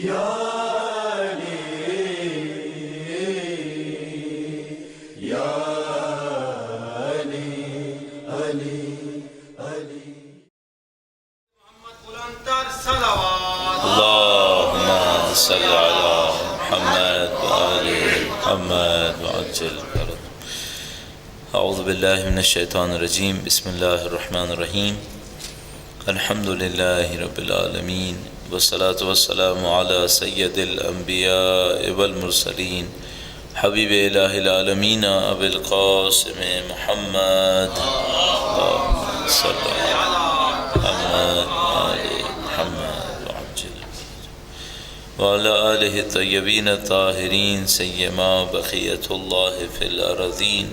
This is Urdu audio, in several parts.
اللهم صل على محمد وآل محمد وعجل فرج. اعوذ باللہ من الشیطان الرجیم. بسم اللہ الرحمن الرحیم. الحمد للہ رب العالمین والصلاة والسلام علی سید الانبیاء والمرسلین حبیب الہ العالمین ابی القاسم محمد. اللہم صل علی محمد وآل محمد وعجل وعلی آلہ الطیبین الطاہرین سیما بقیۃ اللہ فی الارضین.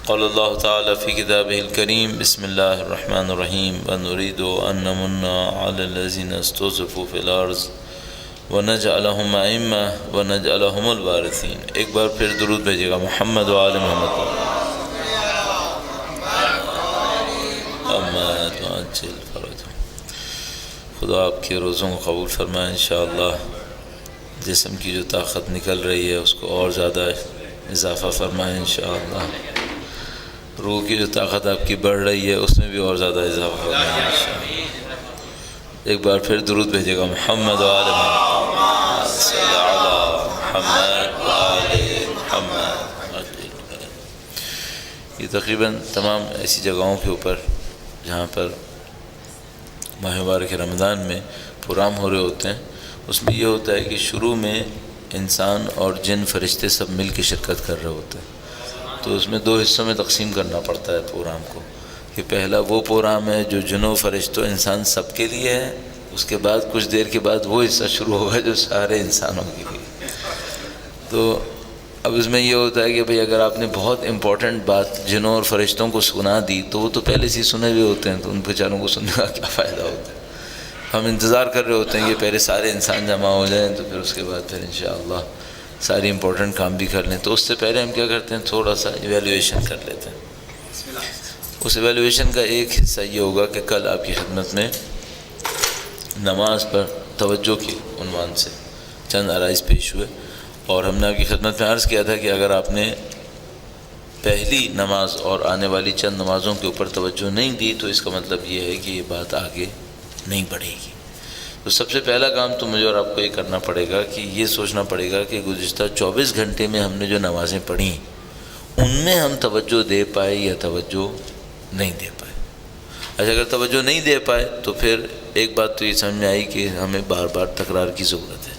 قال اللہ تعالی فی کتابہ الکریم. بسم اللہ الرحمن الرحیم. ونريد ان نمن علی الذین استضعفوا فی الارض ونجعلہم ائمہ ونجعلہم الوارثین. ایک بار پھر درود بھیجیے گا محمد و آل محمد. محمد وعجل فرجہ. خدا آپ کے روزوں کو قبول فرمائے انشاءاللہ. جسم کی جو طاقت نکل رہی ہے اس کو اور زیادہ اضافہ فرمائے انشاءاللہ. روح کی جو طاقت آپ کی بڑھ رہی ہے اس میں بھی اور زیادہ اضافہ فرمائے انشاءاللہ. ایک بار پھر درود بھیجیے گا محمد و آل محمد. صلی علی محمد و آل محمد. یہ تقریباً تمام ایسی جگہوں کے اوپر جہاں پر ماہ مبارک رمضان میں پروگرام ہو رہے ہوتے ہیں اس میں یہ ہوتا ہے کہ شروع میں انسان اور جن فرشتے سب مل کے شرکت کر رہے ہوتے ہیں. تو اس میں دو حصوں میں تقسیم کرنا پڑتا ہے پروگرام کو کہ پہلا وہ پروگرام ہے جو جنوں فرشتوں انسان سب کے لیے ہے. اس کے بعد کچھ دیر کے بعد وہ حصہ شروع ہوگا جو سارے انسانوں کے لیے. تو اب اس میں یہ ہوتا ہے کہ بھئی اگر آپ نے بہت امپورٹنٹ بات جنوں اور فرشتوں کو سنا دی تو وہ تو پہلے سے ہی سنے ہوئے ہوتے ہیں تو ان بیچاروں کو سننے کا کیا فائدہ ہوتا ہے. ہم انتظار کر رہے ہوتے ہیں کہ پہلے سارے انسان جمع ہو جائیں تو پھر اس کے بعد پھر انشاءاللہ ساری امپورٹنٹ کام بھی کر لیں. تو اس سے پہلے ہم کیا کرتے ہیں تھوڑا سا ایویلیویشن کر لیتے ہیں. اس ایویلیویشن کا ایک حصہ یہ ہوگا کہ کل آپ کی خدمت میں نماز پر توجہ کے عنوان سے چند عرائض پیش ہوئے اور ہم نے آپ کی خدمت میں عرض کیا تھا کہ اگر آپ نے پہلی نماز اور آنے والی چند نمازوں کے اوپر توجہ نہیں دی تو اس کا مطلب یہ ہے کہ یہ بات آگے نہیں بڑھے گی. تو سب سے پہلا کام تو مجھے اور آپ کو یہ کرنا پڑے گا کہ یہ سوچنا پڑے گا کہ گزشتہ 24 گھنٹے میں ہم نے جو نمازیں پڑھیں ان میں ہم توجہ دے پائے یا توجہ نہیں دے پائے. اچھا اگر توجہ نہیں دے پائے تو پھر ایک بات تو یہ سمجھ میں آئی کہ ہمیں بار بار تکرار کی ضرورت ہے.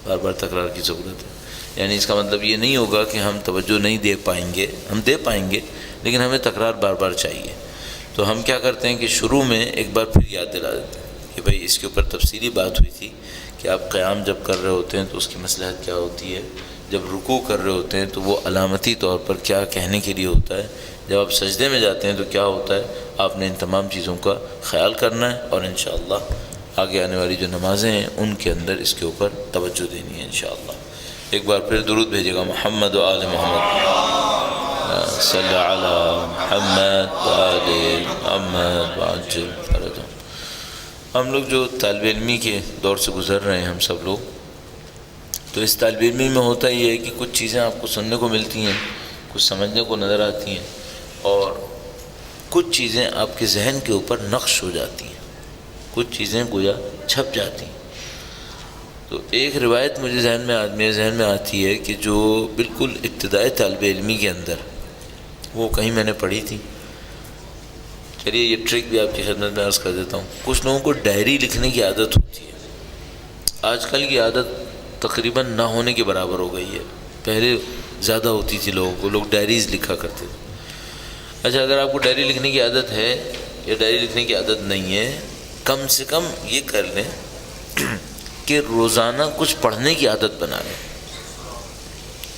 بار بار تکرار کی ضرورت ہے. یعنی اس کا مطلب یہ نہیں ہوگا کہ ہم توجہ نہیں دے پائیں گے. ہم دے پائیں گے لیکن ہمیں تکرار بار بار چاہیے. تو ہم کیا کرتے ہیں کہ شروع میں ایک بار پھر یاد دلا دیتے ہیں کہ بھئی اس کے اوپر تفصیلی بات ہوئی تھی کہ آپ قیام جب کر رہے ہوتے ہیں تو اس کی مصلحت کیا ہوتی ہے. جب رکوع کر رہے ہوتے ہیں تو وہ علامتی طور پر کیا کہنے کے لیے ہوتا ہے. جب آپ سجدے میں جاتے ہیں تو کیا ہوتا ہے. آپ نے ان تمام چیزوں کا خیال کرنا ہے اور انشاءاللہ آگے آنے والی جو نمازیں ہیں ان کے اندر اس کے اوپر توجہ دینی ہے انشاءاللہ. ایک بار پھر درود بھیجے گا محمد و آل محمد. صلی علی محمد و آل محمد وعجل فرجہ. ہم لوگ جو طالب علمی کے دور سے گزر رہے ہیں ہم سب لوگ تو اس طالب علمی میں ہوتا یہ ہے کہ کچھ چیزیں آپ کو سننے کو ملتی ہیں کچھ سمجھنے کو نظر آتی ہیں اور کچھ چیزیں آپ کے ذہن کے اوپر نقش ہو جاتی ہیں. کچھ چیزیں گویا چھپ جاتی ہیں. تو ایک روایت مجھے میرے ذہن میں آتی ہے کہ جو بالکل ابتدائی طالب علمی کے اندر وہ کہیں میں نے پڑھی تھی. چلیے یہ ٹرک بھی آپ کی خدمت میں عرض کر دیتا ہوں. کچھ لوگوں کو ڈائری لکھنے کی عادت ہوتی ہے. آج کل کی عادت تقریباً نہ ہونے کے برابر ہو گئی ہے. پہلے زیادہ ہوتی تھی لوگوں کو. لوگ ڈائریز لکھا کرتے تھے. اچھا اگر آپ کو ڈائری لکھنے کی عادت ہے یا ڈائری لکھنے کی عادت نہیں ہے کم سے کم یہ کر لیں کہ روزانہ کچھ پڑھنے کی عادت بنا لیں.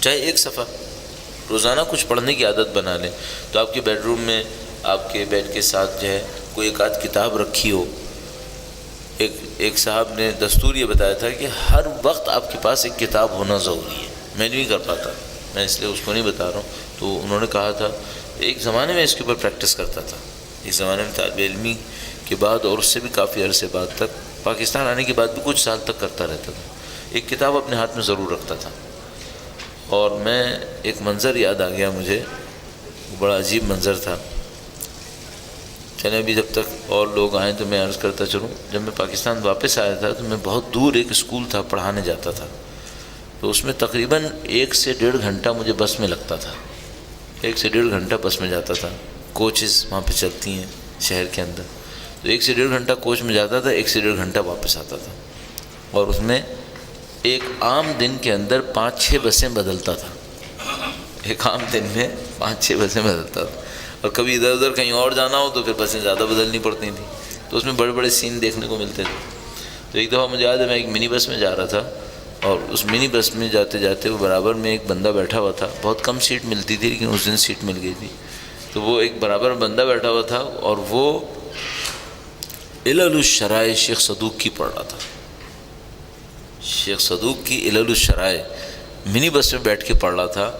چاہے ایک صفحہ روزانہ کچھ پڑھنے کی عادت بنا لیں. تو آپ کے بیڈ روم میں آپ کے بیڈ کے ساتھ جو ہے کوئی ایک آدھ کتاب رکھی ہو. ایک صاحب نے دستور یہ بتایا تھا کہ ہر وقت آپ کے پاس ایک کتاب ہونا ضروری ہے. میں نہیں کر پاتا, میں اس لیے اس کو نہیں بتا رہا ہوں. تو انہوں نے کہا تھا ایک زمانے میں اس کے اوپر پریکٹس کرتا تھا. ایک زمانے میں طالب علمی کے بعد اور اس سے بھی کافی عرصے بعد تک پاکستان آنے کے بعد بھی کچھ سال تک کرتا رہتا تھا. ایک کتاب اپنے ہاتھ میں ضرور رکھتا تھا. اور میں ایک منظر یاد آ گیا مجھے, بڑا عجیب منظر تھا. چلیں ابھی جب تک اور لوگ آئیں تو میں عرض کرتا چلوں. جب میں پاکستان واپس آیا تھا تو میں بہت دور ایک اسکول تھا پڑھانے جاتا تھا, تو اس میں تقریباً 1 سے 1.5 گھنٹہ مجھے بس میں لگتا تھا. 1 سے 1.5 گھنٹہ بس میں جاتا تھا. کوچز وہاں پہ چلتی ہیں شہر کے اندر, تو 1 سے 1.5 گھنٹہ کوچ میں جاتا تھا, 1 سے 1.5 گھنٹہ واپس آتا تھا. اور اس میں ایک عام دن کے اندر 5-6 بسیں بدلتا تھا. ایک عام دن میں 5-6 بسیں بدلتا تھا. اور کبھی ادھر ادھر کہیں اور جانا ہو تو پھر بسیں زیادہ بدلنی پڑتی تھیں, تو اس میں بڑے بڑے سین دیکھنے کو ملتے تھے. تو ایک دفعہ مجھے یاد ہے میں ایک منی بس میں جا رہا تھا, اور اس منی بس میں جاتے جاتے وہ برابر میں ایک بندہ بیٹھا ہوا تھا. بہت کم سیٹ ملتی تھی لیکن اس دن سیٹ مل گئی تھی. تو وہ ایک برابر بندہ بیٹھا ہوا تھا, اور وہ علل الشرائع شیخ صدوق کی پڑھ رہا تھا. شیخ صدوق کی علل الشرائع منی بس میں بیٹھ کے پڑھ رہا تھا.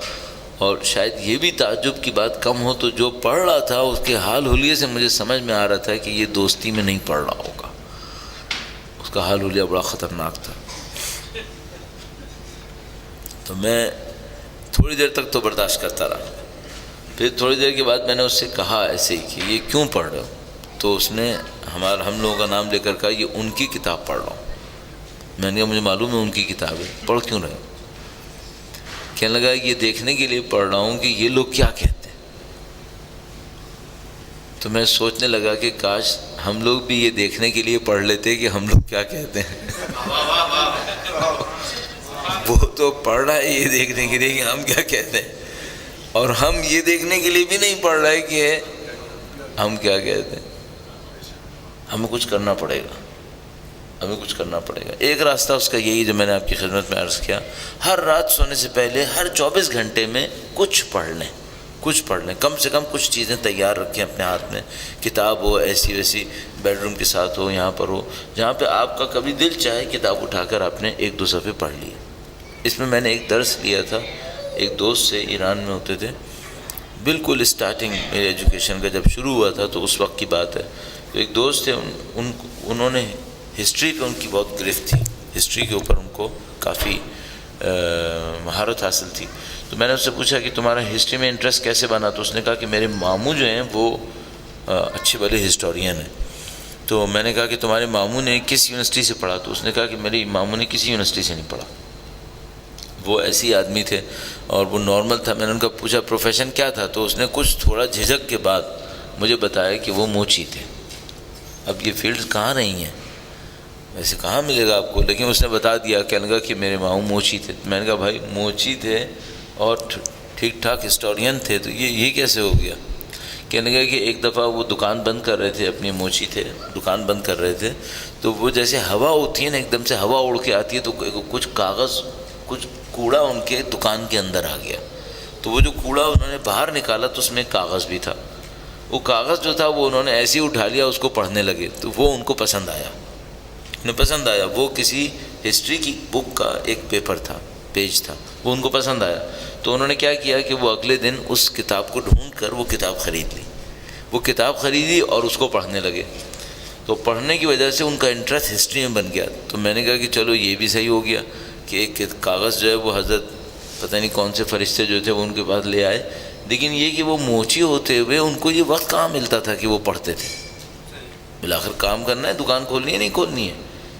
اور شاید یہ بھی تعجب کی بات کم ہو تو جو پڑھ رہا تھا اس کے حال حلیے سے مجھے سمجھ میں آ رہا تھا کہ یہ دوستی میں نہیں پڑھ رہا ہوگا. اس کا حال حلیہ بڑا خطرناک تھا. تو میں تھوڑی دیر تک تو برداشت کرتا رہا. پھر تھوڑی دیر کے بعد میں نے اس سے کہا ایسے ہی کہ یہ کیوں پڑھ رہے ہو؟ تو اس نے ہم لوگوں کا نام لے کر کہا یہ ان کی کتاب پڑھ رہا ہوں. میں نے کہا مجھے معلوم ہے ان کی کتاب ہے, پڑھ کیوں رہے ہو؟ کہنے لگا یہ دیکھنے کے لیے پڑھ رہا ہوں کہ یہ لوگ کیا کہتے ہیں. تو میں سوچنے لگا کہ کاش ہم لوگ بھی یہ دیکھنے کے لیے پڑھ لیتے کہ ہم لوگ کیا کہتے ہیں. وہ تو پڑھ رہا ہے یہ دیکھنے کے لیے کہ ہم کیا کہتے ہیں, اور ہم یہ دیکھنے کے لیے بھی نہیں پڑھ رہے کہ ہم کیا کہتے ہیں. ہمیں کچھ کرنا پڑے گا, ہمیں کچھ کرنا پڑے گا. ایک راستہ اس کا یہی جو میں نے آپ کی خدمت میں عرض کیا, ہر رات سونے سے پہلے ہر 24 گھنٹے میں کچھ پڑھ لیں, کم سے کم کچھ چیزیں تیار رکھیں اپنے ہاتھ میں. کتاب ہو ایسی ویسی, بیڈ روم کے ساتھ ہو, یہاں پر ہو, جہاں پہ آپ کا کبھی دل چاہے کتاب اٹھا کر آپ نے 1-2 صفحے پڑھ لیے. اس میں نے ایک درس لیا تھا ایک دوست سے, ایران میں ہوتے تھے. بالکل اسٹارٹنگ میرے ایجوکیشن کا جب شروع ہوا تھا تو اس وقت کی بات ہے. تو ایک دوست تھے, انہوں نے ہسٹری پہ ان کی بہت گرفت تھی, ہسٹری کے اوپر ان کو کافی مہارت حاصل تھی. تو میں نے اس سے پوچھا کہ تمہارا ہسٹری میں انٹرسٹ کیسے بنا؟ تو اس نے کہا کہ میرے ماموں جو ہیں وہ اچھے بھلے ہسٹورین ہیں. تو میں نے کہا کہ تمہارے ماموں نے کس یونیورسٹی سے پڑھا؟ تو اس نے کہا کہ میرے ماموں نے کسی یونیورسٹی سے نہیں پڑھا. وہ ایسی آدمی تھے اور وہ نارمل تھا. میں نے ان کا پوچھا پروفیشن کیا تھا؟ تو اس نے کچھ تھوڑا جھجک کے بعد مجھے بتایا کہ وہ موچی تھے. اب یہ فیلڈ کہاں رہی ہیں, ویسے کہاں ملے گا آپ کو, لیکن اس نے بتا دیا. کہنے لگا کہ میرے ماموں موچی تھے. میں نے کہا بھائی موچی تھے اور ٹھیک ٹھاک ہسٹورین تھے تو یہ کیسے ہو گیا؟ کہنے لگا کہ ایک دفعہ وہ دکان بند کر رہے تھے, اپنی موچی تھے دکان بند کر رہے تھے, تو وہ جیسے ہوا ہوتی ہے نا, ایک دم سے ہوا اڑ کے آتی ہے, تو کچھ کاغذ کچھ کوڑا ان کے دکان کے اندر آ گیا. تو وہ جو کوڑا انہوں نے باہر نکالا تو اس میں کاغذ بھی تھا. وہ کاغذ جو تھا وہ انہوں نے ایسے ہی اٹھا لیا, اس کو پڑھنے لگے. تو وہ ان کو پسند آیا. وہ کسی ہسٹری کی بک کا ایک پیپر تھا, پیج تھا, وہ ان کو پسند آیا. تو انہوں نے کیا کیا کہ وہ اگلے دن اس کتاب کو ڈھونڈ کر وہ کتاب خرید لی. وہ کتاب خریدی اور اس کو پڑھنے لگے. تو پڑھنے کی وجہ سے ان کا انٹرسٹ ہسٹری میں بن گیا. تو میں نے کہا کہ چلو یہ بھی صحیح ہو گیا کہ ایک کاغذ جو ہے وہ حضرت پتہ نہیں کون سے فرشتے جو تھے وہ ان کے پاس لے آئے. لیکن یہ کہ وہ موچی ہوتے ہوئے ان کو یہ وقت کہاں ملتا تھا کہ وہ پڑھتے تھے. بالآخر کام کرنا ہے, دکان کھولنی ہے نہیں کھولنی ہے.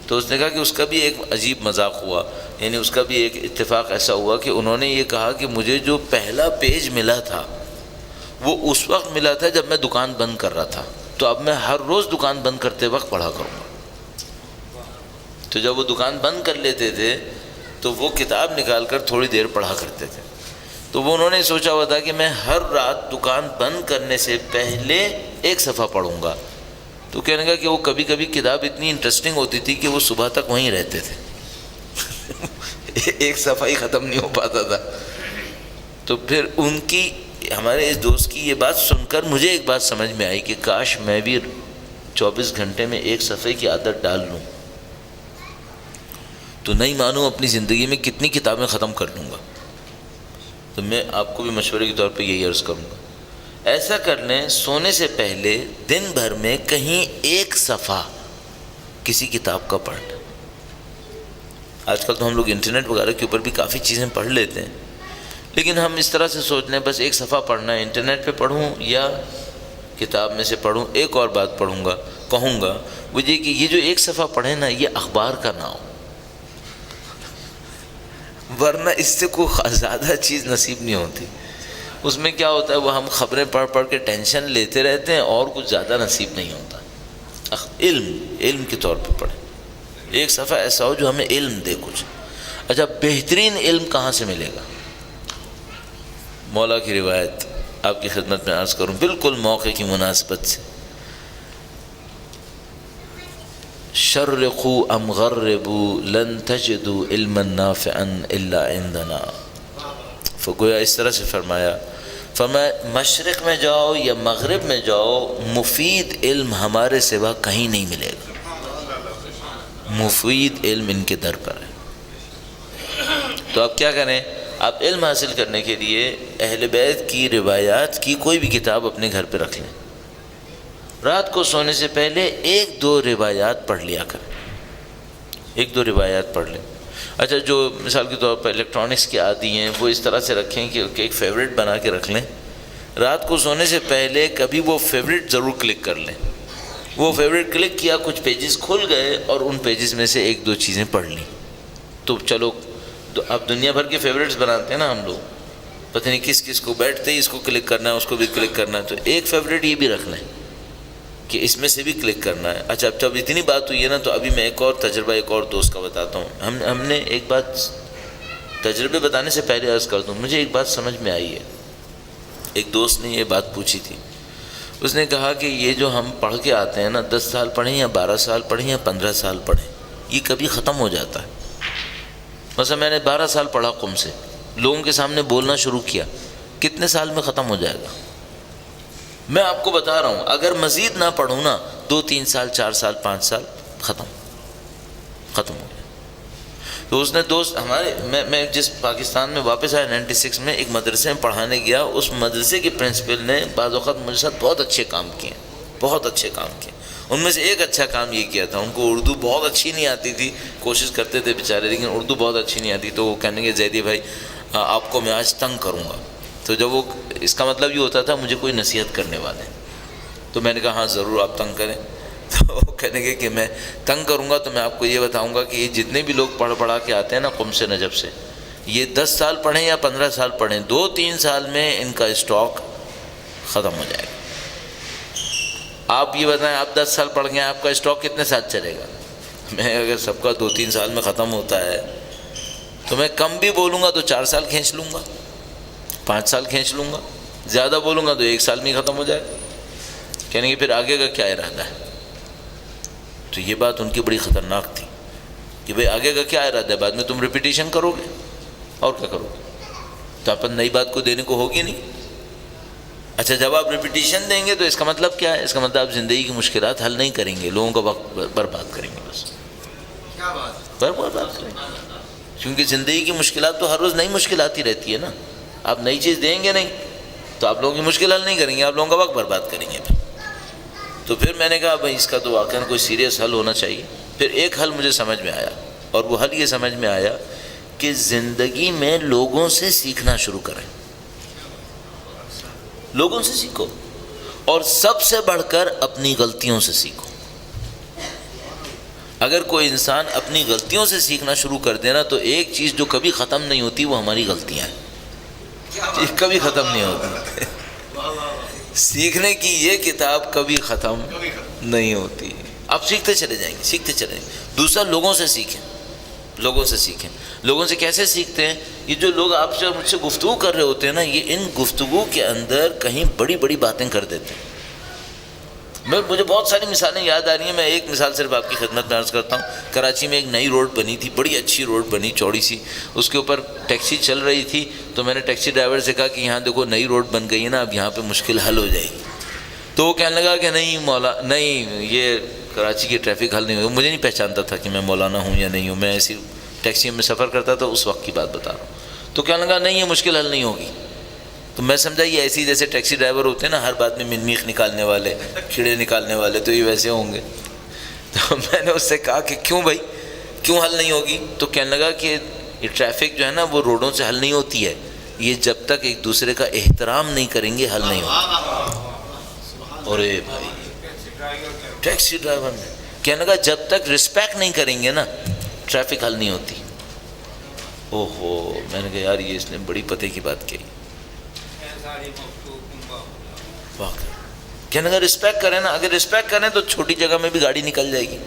تو اس نے کہا کہ اس کا بھی ایک عجیب مذاق ہوا, یعنی اس کا بھی ایک اتفاق ایسا ہوا کہ انہوں نے یہ کہا کہ مجھے جو پہلا پیج ملا تھا وہ اس وقت ملا تھا جب میں دکان بند کر رہا تھا, تو اب میں ہر روز دکان بند کرتے وقت پڑھا کروں گا. تو جب وہ دکان بند کر لیتے تھے تو وہ کتاب نکال کر تھوڑی دیر پڑھا کرتے تھے. تو وہ انہوں نے سوچا ہوا تھا کہ میں ہر رات دکان بند کرنے سے پہلے 1 صفحہ پڑھوں گا. تو کہنے لگا کہ وہ کبھی کبھی کتاب اتنی انٹرسٹنگ ہوتی تھی کہ وہ صبح تک وہیں رہتے تھے. 1 صفحہ ہی ختم نہیں ہو پاتا تھا. تو پھر ان کی, ہمارے اس دوست کی یہ بات سن کر مجھے ایک بات سمجھ میں آئی کہ کاش میں بھی 24 گھنٹے میں 1 صفحے کی عادت ڈال لوں تو نہیں معلوم اپنی زندگی میں کتنی کتابیں ختم کر لوں گا. تو میں آپ کو بھی مشورے کے طور پہ یہی عرض کروں گا, ایسا کر لیں سونے سے پہلے دن بھر میں کہیں 1 صفحہ کسی کتاب کا پڑھ لیں. آج کل تو ہم لوگ انٹرنیٹ وغیرہ کے اوپر بھی کافی چیزیں پڑھ لیتے ہیں، لیکن ہم اس طرح سے سوچ لیں بس ایک صفحہ پڑھنا ہے، انٹرنیٹ پہ پڑھوں یا کتاب میں سے پڑھوں. ایک اور بات کہوں گا وہ یہ کہ یہ جو ایک صفحہ پڑھیں نا، یہ اخبار کا نہ ہو، ورنہ اس سے کوئی زیادہ چیز نصیب نہیں ہوتی. اس میں کیا ہوتا ہے، وہ ہم خبریں پڑھ کے ٹینشن لیتے رہتے ہیں اور کچھ زیادہ نصیب نہیں ہوتا. علم کے طور پہ پڑھیں، ایک صفحہ ایسا ہو جو ہمیں علم دے کچھ. اچھا، بہترین علم کہاں سے ملے گا؟ مولا کی روایت آپ کی خدمت میں عرض کروں بالکل موقع کی مناسبت سے. شرقوا ام غربوا لن تجدوا علما نافعا الا عندنا. گویا اس طرح سے فرمایا مشرق میں جاؤ یا مغرب میں جاؤ، مفید علم ہمارے سوا کہیں نہیں ملے گا. مفید علم ان کے در پر ہے. تو آپ کیا کریں، آپ علم حاصل کرنے کے لیے اہل بیت کی روایات کی کوئی بھی کتاب اپنے گھر پہ رکھ لیں. رات کو سونے سے پہلے ایک دو روایات پڑھ لیا کریں، ایک دو روایات پڑھ لیں. اچھا، جو مثال کے طور پر الیکٹرانکس کے عادی ہیں وہ اس طرح سے رکھیں کہ ایک فیوریٹ بنا کے رکھ لیں. رات کو سونے سے پہلے کبھی وہ فیوریٹ ضرور کلک کر لیں. وہ فیوریٹ کلک کیا، کچھ پیجز کھل گئے اور ان پیجز میں سے ایک دو چیزیں پڑھ لیں. تو چلو، اب دنیا بھر کے فیوریٹس بناتے ہیں نا ہم لوگ، پتہ نہیں کس کو بیٹھتے ہی اس کو کلک کرنا ہے، اس کو بھی کلک کرنا ہے. تو ایک فیوریٹ یہ بھی رکھ لیں کہ اس میں سے بھی کلک کرنا ہے. اچھا، اب جب اتنی بات ہوئی ہے نا، تو ابھی میں ایک اور تجربہ ایک اور دوست کا بتاتا ہوں. ہم نے ایک بات تجربے بتانے سے پہلے عرض کر دوں، مجھے ایک بات سمجھ میں آئی ہے. ایک دوست نے یہ بات پوچھی تھی. اس نے کہا کہ یہ جو ہم پڑھ کے آتے ہیں نا، 10 سال پڑھیں یا 12 سال پڑھیں یا 15 سال پڑھیں، یہ کبھی ختم ہو جاتا ہے. مثلا میں نے 12 سال پڑھا قم سے، لوگوں کے سامنے بولنا شروع کیا، کتنے سال میں ختم ہو جائے گا؟ میں آپ کو بتا رہا ہوں، اگر مزید نہ پڑھوں نا، 2 3 سال 4 سال 5 سال ختم ہو گیا. تو اس نے دوست ہمارے، میں جس پاکستان میں واپس آیا 96 میں، ایک مدرسے میں پڑھانے گیا. اس مدرسے کے پرنسپل نے بعض اوقات مجھے ساتھ بہت اچھے کام کیے، بہت اچھے کام کیے. ان میں سے ایک اچھا کام یہ کیا تھا، ان کو اردو بہت اچھی نہیں آتی تھی، کوشش کرتے تھے بیچارے، لیکن اردو بہت اچھی نہیں آتی. تو وہ کہنے کے زیدی بھائی آپ کو میں آج تنگ کروں گا. تو جب وہ، اس کا مطلب یہ ہوتا تھا مجھے کوئی نصیحت کرنے والے. تو میں نے کہا ہاں ضرور آپ تنگ کریں. تو وہ کہنے کے کہ میں تنگ کروں گا تو میں آپ کو یہ بتاؤں گا کہ یہ جتنے بھی لوگ پڑھا کے آتے ہیں نا قم سے نجف سے، یہ 10 سال پڑھیں یا 15 سال پڑھیں، 2 3 سال میں ان کا اسٹاک ختم ہو جائے گا. آپ یہ بتائیں، آپ 10 سال پڑھ گئے، آپ کا اسٹاک کتنے سال چلے گا؟ میں اگر سب کا 2 3 سال میں ختم ہوتا ہے تو میں کم بھی بولوں گا تو 4 سال کھینچ لوں گا، 5 سال کھینچ لوں گا. زیادہ بولوں گا تو 1 سال میں ہی ختم ہو جائے گا. کہنے کہ پھر آگے کا کیا ارادہ ہے؟ تو یہ بات ان کی بڑی خطرناک تھی کہ بھئی آگے کا کیا ارادہ ہے؟ بعد میں تم ریپیٹیشن کرو گے اور کیا کرو گے؟ تو اپن نئی بات کو دینے کو ہوگی نہیں. اچھا، جب آپ ریپیٹیشن دیں گے تو اس کا مطلب کیا ہے؟ اس کا مطلب آپ زندگی کی مشکلات حل نہیں کریں گے، لوگوں کا وقت برباد کریں گے. بس برباد کریں گے، کیونکہ زندگی کی مشکلات تو ہر روز نئی مشکلات ہی رہتی ہے نا. آپ نئی چیز دیں گے نہیں تو آپ لوگوں کی مشکل حل نہیں کریں گے، آپ لوگوں کا وقت برباد کریں گے. تو پھر میں نے کہا بھائی اس کا تو واقعاً کوئی سیریس حل ہونا چاہیے. پھر ایک حل مجھے سمجھ میں آیا، اور وہ حل یہ سمجھ میں آیا کہ زندگی میں لوگوں سے سیکھنا شروع کریں. لوگوں سے سیکھو، اور سب سے بڑھ کر اپنی غلطیوں سے سیکھو. اگر کوئی انسان اپنی غلطیوں سے سیکھنا شروع کر دینا تو ایک چیز جو کبھی ختم نہیں ہوتی وہ ہماری غلطیاں ہیں. کبھی ختم نہیں ہوتی. سیکھنے کی یہ کتاب کبھی ختم نہیں ہوتی. آپ سیکھتے چلے جائیں گے، سیکھتے چلے جائیں گے. دوسرا، لوگوں سے سیکھیں. لوگوں سے سیکھیں. لوگوں سے کیسے سیکھتے ہیں؟ یہ جو لوگ آپ سے مجھ سے گفتگو کر رہے ہوتے ہیں نا، یہ ان گفتگو کے اندر کہیں بڑی بڑی باتیں کر دیتے ہیں. مجھے بہت ساری مثالیں یاد آ رہی ہیں. میں ایک مثال صرف آپ کی خدمت میں عرض کرتا ہوں. کراچی میں ایک نئی روڈ بنی تھی، بڑی اچھی روڈ بنی، چوڑی سی. اس کے اوپر ٹیکسی چل رہی تھی. تو میں نے ٹیکسی ڈرائیور سے کہا کہ یہاں دیکھو نئی روڈ بن گئی ہے نا، اب یہاں پہ مشکل حل ہو جائے گی. تو وہ کہنے لگا کہ نہیں مولا، نہیں یہ کراچی کی ٹریفک حل نہیں ہوگی. مجھے نہیں پہچانتا تھا کہ میں مولانا ہوں یا نہیں ہوں، میں ایسی ٹیکسی میں سفر کرتا تھا، اس وقت کی بات بتا رہا ہوں. تو کہنے لگا نہیں یہ مشکل حل نہیں ہوگی. تو میں سمجھا یہ ایسی جیسے ٹیکسی ڈرائیور ہوتے ہیں نا، ہر بات میں منمیخ نکالنے والے، کیڑے نکالنے والے، تو یہ ویسے ہوں گے. تو میں نے اس سے کہا کہ کیوں بھائی، کیوں حل نہیں ہوگی؟ تو کہنے لگا کہ یہ ٹریفک جو ہے نا وہ روڈوں سے حل نہیں ہوتی ہے، یہ جب تک ایک دوسرے کا احترام نہیں کریں گے حل نہیں ہوگی۔ ارے بھائی ٹیکسی ڈرائیور نے کہنے لگا جب تک رسپیکٹ نہیں کریں گے نا ٹریفک حل نہیں ہوتی۔ اوہو، میں نے کہا یار یہ اس نے بڑی پتے کی بات کہی۔ واقعی کہنے لگا رسپیکٹ کریں نا، اگر رسپیکٹ کریں تو چھوٹی جگہ میں بھی گاڑی نکل جائے گی،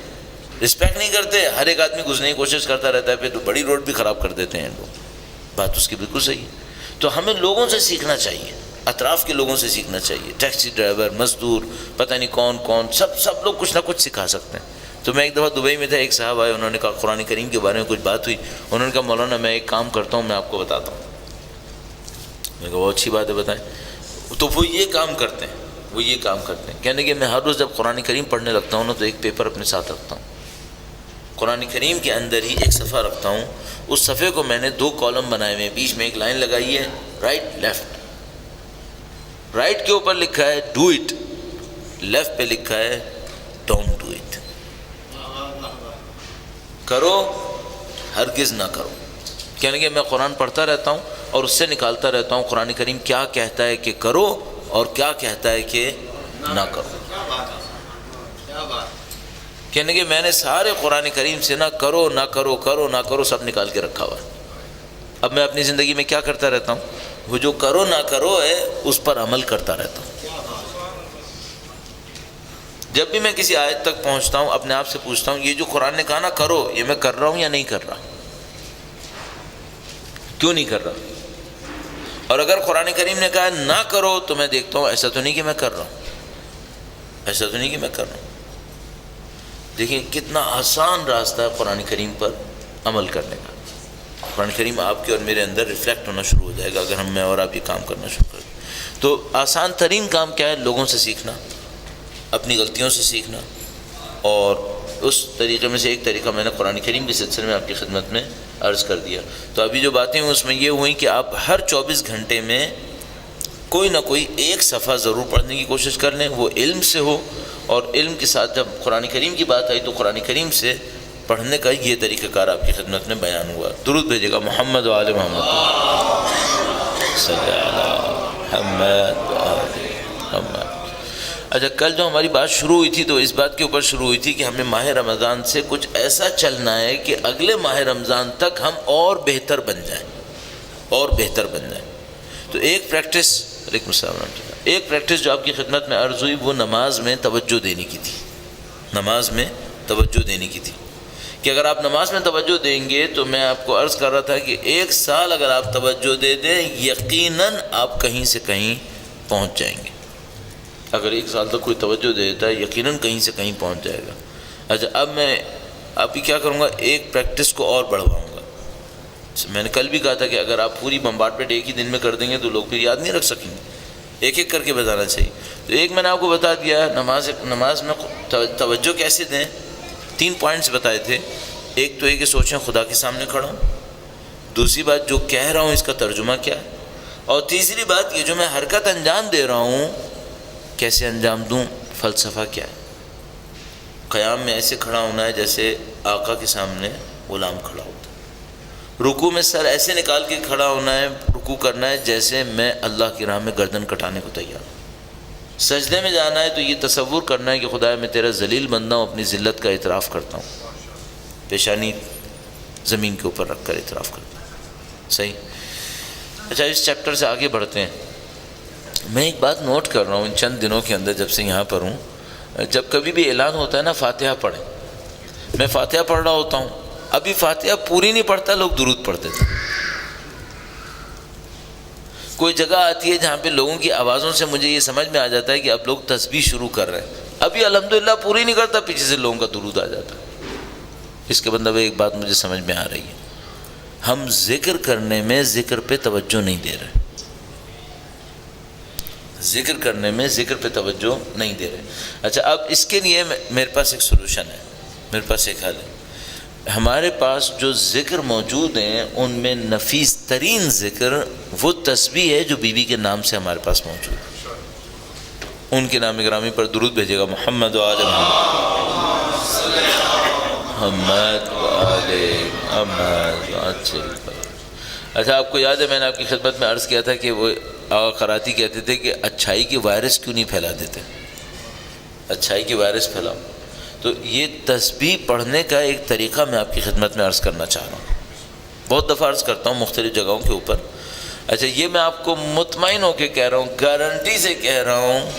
رسپیکٹ نہیں کرتے ہر ایک آدمی گھسنے کی کوشش کرتا رہتا ہے، پھر تو بڑی روڈ بھی خراب کر دیتے ہیں لوگ۔ بات اس کی بالکل صحیح ہے۔ تو ہمیں لوگوں سے سیکھنا چاہیے، اطراف کے لوگوں سے سیکھنا چاہیے، ٹیکسی ڈرائیور، مزدور، پتہ نہیں کون سب لوگ کچھ نہ کچھ سکھا سکتے ہیں۔ تو میں ایک دفعہ دبئی میں تھا، ایک صاحب آئے، انہوں نے کہا قرآن کریم کے بارے میں کچھ بات ہوئی، انہوں نے کہا مولانا میں ایک کام کرتا ہوں، میں آپ کو بتاتا ہوں۔ میں کہا بہت اچھی بات ہے بتائیں۔ تو وہ یہ کام کرتے ہیں، کہنے کہ میں ہر روز جب قرآن کریم پڑھنے لگتا ہوں نا تو ایک پیپر اپنے ساتھ رکھتا ہوں، قرآن کریم کے اندر ہی ایک صفحہ رکھتا ہوں، اس صفحے کو میں نے 2 کالم بنائے ہوئے ہیں، بیچ میں ایک لائن لگائی ہے رائٹ لیفٹ، رائٹ کے اوپر لکھا ہے ڈو اٹ، لیفٹ پہ لکھا ہے ڈونٹ ڈو اٹ، کرو ہرگز نہ کرو۔ کہنے کہ میں قرآن پڑھتا رہتا ہوں اور اس سے نکالتا رہتا ہوں قرآن کریم کیا کہتا ہے کہ کرو اور کیا کہتا ہے کہ نہ کرو۔ کہنے کہ میں نے سارے قرآن کریم سے نہ کرو نہ کرو کرو نہ کرو سب نکال کے رکھا ہوا ہے۔ اب میں اپنی زندگی میں کیا کرتا رہتا ہوں، وہ جو کرو نہ کرو ہے اس پر عمل کرتا رہتا ہوں۔ جب بھی میں کسی آیت تک پہنچتا ہوں اپنے آپ سے پوچھتا ہوں یہ جو قرآن نے کہا نا کرو، یہ میں کر رہا ہوں یا نہیں کر رہا، کیوں نہیں کر رہا؟ اور اگر قرآن کریم نے کہا نہ کرو تو میں دیکھتا ہوں ایسا تو نہیں کہ میں کر رہا ہوں، دیکھیں کتنا آسان راستہ ہے قرآن کریم پر عمل کرنے کا۔ قرآن کریم آپ کے اور میرے اندر ریفلیکٹ ہونا شروع ہو جائے گا اگر میں اور آپ یہ کام کرنا شروع کریں۔ تو آسان ترین کام کیا ہے؟ لوگوں سے سیکھنا، اپنی غلطیوں سے سیکھنا، اور اس طریقے میں سے ایک طریقہ میں نے قرآن کریم کے سلسلے میں آپ کی خدمت میں عرض کر دیا۔ تو ابھی جو باتیں ہوئیں اس میں یہ ہوئیں کہ آپ ہر 24 گھنٹے میں کوئی نہ کوئی ایک صفحہ ضرور پڑھنے کی کوشش کر لیں، وہ علم سے ہو، اور علم کے ساتھ جب قرآن کریم کی بات آئی تو قرآن کریم سے پڑھنے کا یہ طریقہ کار آپ کی خدمت میں بیان ہوا۔ درود بھیجے گا محمد و آل محمد صلی اللہ محمد و آل محمد۔ اچھا، کل جو ہماری بات شروع ہوئی تھی تو اس بات کے اوپر شروع ہوئی تھی کہ ہمیں ماہ رمضان سے کچھ ایسا چلنا ہے کہ اگلے ماہ رمضان تک ہم اور بہتر بن جائیں۔ تو ایک پریکٹس، علیکم السلام ورحمۃ اللہ، ایک پریکٹس جو آپ کی خدمت میں عرض ہوئی وہ نماز میں توجہ دینے کی تھی، کہ اگر آپ نماز میں توجہ دیں گے تو میں آپ کو عرض کر رہا تھا کہ 1 سال اگر آپ توجہ دے دیں یقیناً آپ کہیں سے کہیں پہنچ جائیں گے۔ اگر 1 سال تک کوئی توجہ دے دیتا ہے یقیناً کہیں سے کہیں پہنچ جائے گا۔ اچھا، اب میں آپ کی کیا کروں گا، ایک پریکٹس کو اور بڑھواؤں گا۔ میں نے کل بھی کہا تھا کہ اگر آپ پوری بمبارڈمنٹ ایک ہی دن میں کر دیں گے تو لوگ پھر یاد نہیں رکھ سکیں گے، ایک ایک کر کے بتانا چاہیے۔ تو ایک میں نے آپ کو بتا دیا نماز میں توجہ کیسے دیں، 3 پوائنٹس بتائے تھے۔ ایک تو یہ کہ سوچیں خدا کے سامنے کھڑا ہوں، دوسری بات جو کہہ رہا ہوں اس کا ترجمہ کیا ہے، اور تیسری بات یہ جو میں حرکت انجام دے رہا ہوں کیسے انجام دوں، فلسفہ کیا ہے۔ قیام میں ایسے کھڑا ہونا ہے جیسے آقا کے سامنے غلام کھڑا ہوتا ہے، رکوع میں سر ایسے نکال کے کھڑا ہونا ہے، رکوع کرنا ہے جیسے میں اللہ کی راہ میں گردن کٹانے کو تیار ہوں، سجدے میں جانا ہے تو یہ تصور کرنا ہے کہ خدا میں تیرا ذلیل بندہ ہوں، اپنی ذلت کا اعتراف کرتا ہوں، پیشانی زمین کے اوپر رکھ کر اعتراف کرتا ہوں۔ صحیح۔ اچھا، اس چیپٹر سے آگے بڑھتے ہیں۔ میں ایک بات نوٹ کر رہا ہوں ان چند دنوں کے اندر جب سے یہاں پر ہوں، جب کبھی بھی اعلان ہوتا ہے نا فاتحہ پڑھیں، میں فاتحہ پڑھ رہا ہوتا ہوں، ابھی فاتحہ پوری نہیں پڑھتا لوگ درود پڑھتے تھے۔ کوئی جگہ آتی ہے جہاں پہ لوگوں کی آوازوں سے مجھے یہ سمجھ میں آ جاتا ہے کہ اب لوگ تسبیح شروع کر رہے ہیں، ابھی الحمدللہ پوری نہیں کرتا، پیچھے سے لوگوں کا درود آ جاتا ہے۔ اس کے مطلب ایک بات مجھے سمجھ میں آ رہی ہے، ہم ذکر کرنے میں ذکر پہ توجہ نہیں دے رہے، ذکر کرنے میں ذکر پہ توجہ نہیں دے رہے۔ اچھا، اب اس کے لیے میرے پاس ایک سولوشن ہے، میرے پاس ایک حل ہے۔ ہمارے پاس جو ذکر موجود ہیں ان میں نفیس ترین ذکر وہ تسبیح ہے جو بیوی کے نام سے ہمارے پاس موجود ہے۔ ان کے نام گرامی پر درود بھیجے گا محمد و آل محمد۔ محمد وآل محمد. اچھا آپ کو یاد ہے میں نے آپ کی خدمت میں عرض کیا تھا کہ وہ آقا قراتی کہتے تھے کہ اچھائی کے وائرس کیوں نہیں پھیلا دیتے، اچھائی کے وائرس پھیلاؤ. تو یہ تسبیح پڑھنے کا ایک طریقہ میں آپ کی خدمت میں عرض کرنا چاہ رہا ہوں، بہت دفعہ عرض کرتا ہوں مختلف جگہوں کے اوپر. اچھا یہ میں آپ کو مطمئن ہو کے کہہ رہا ہوں، گارنٹی سے کہہ رہا ہوں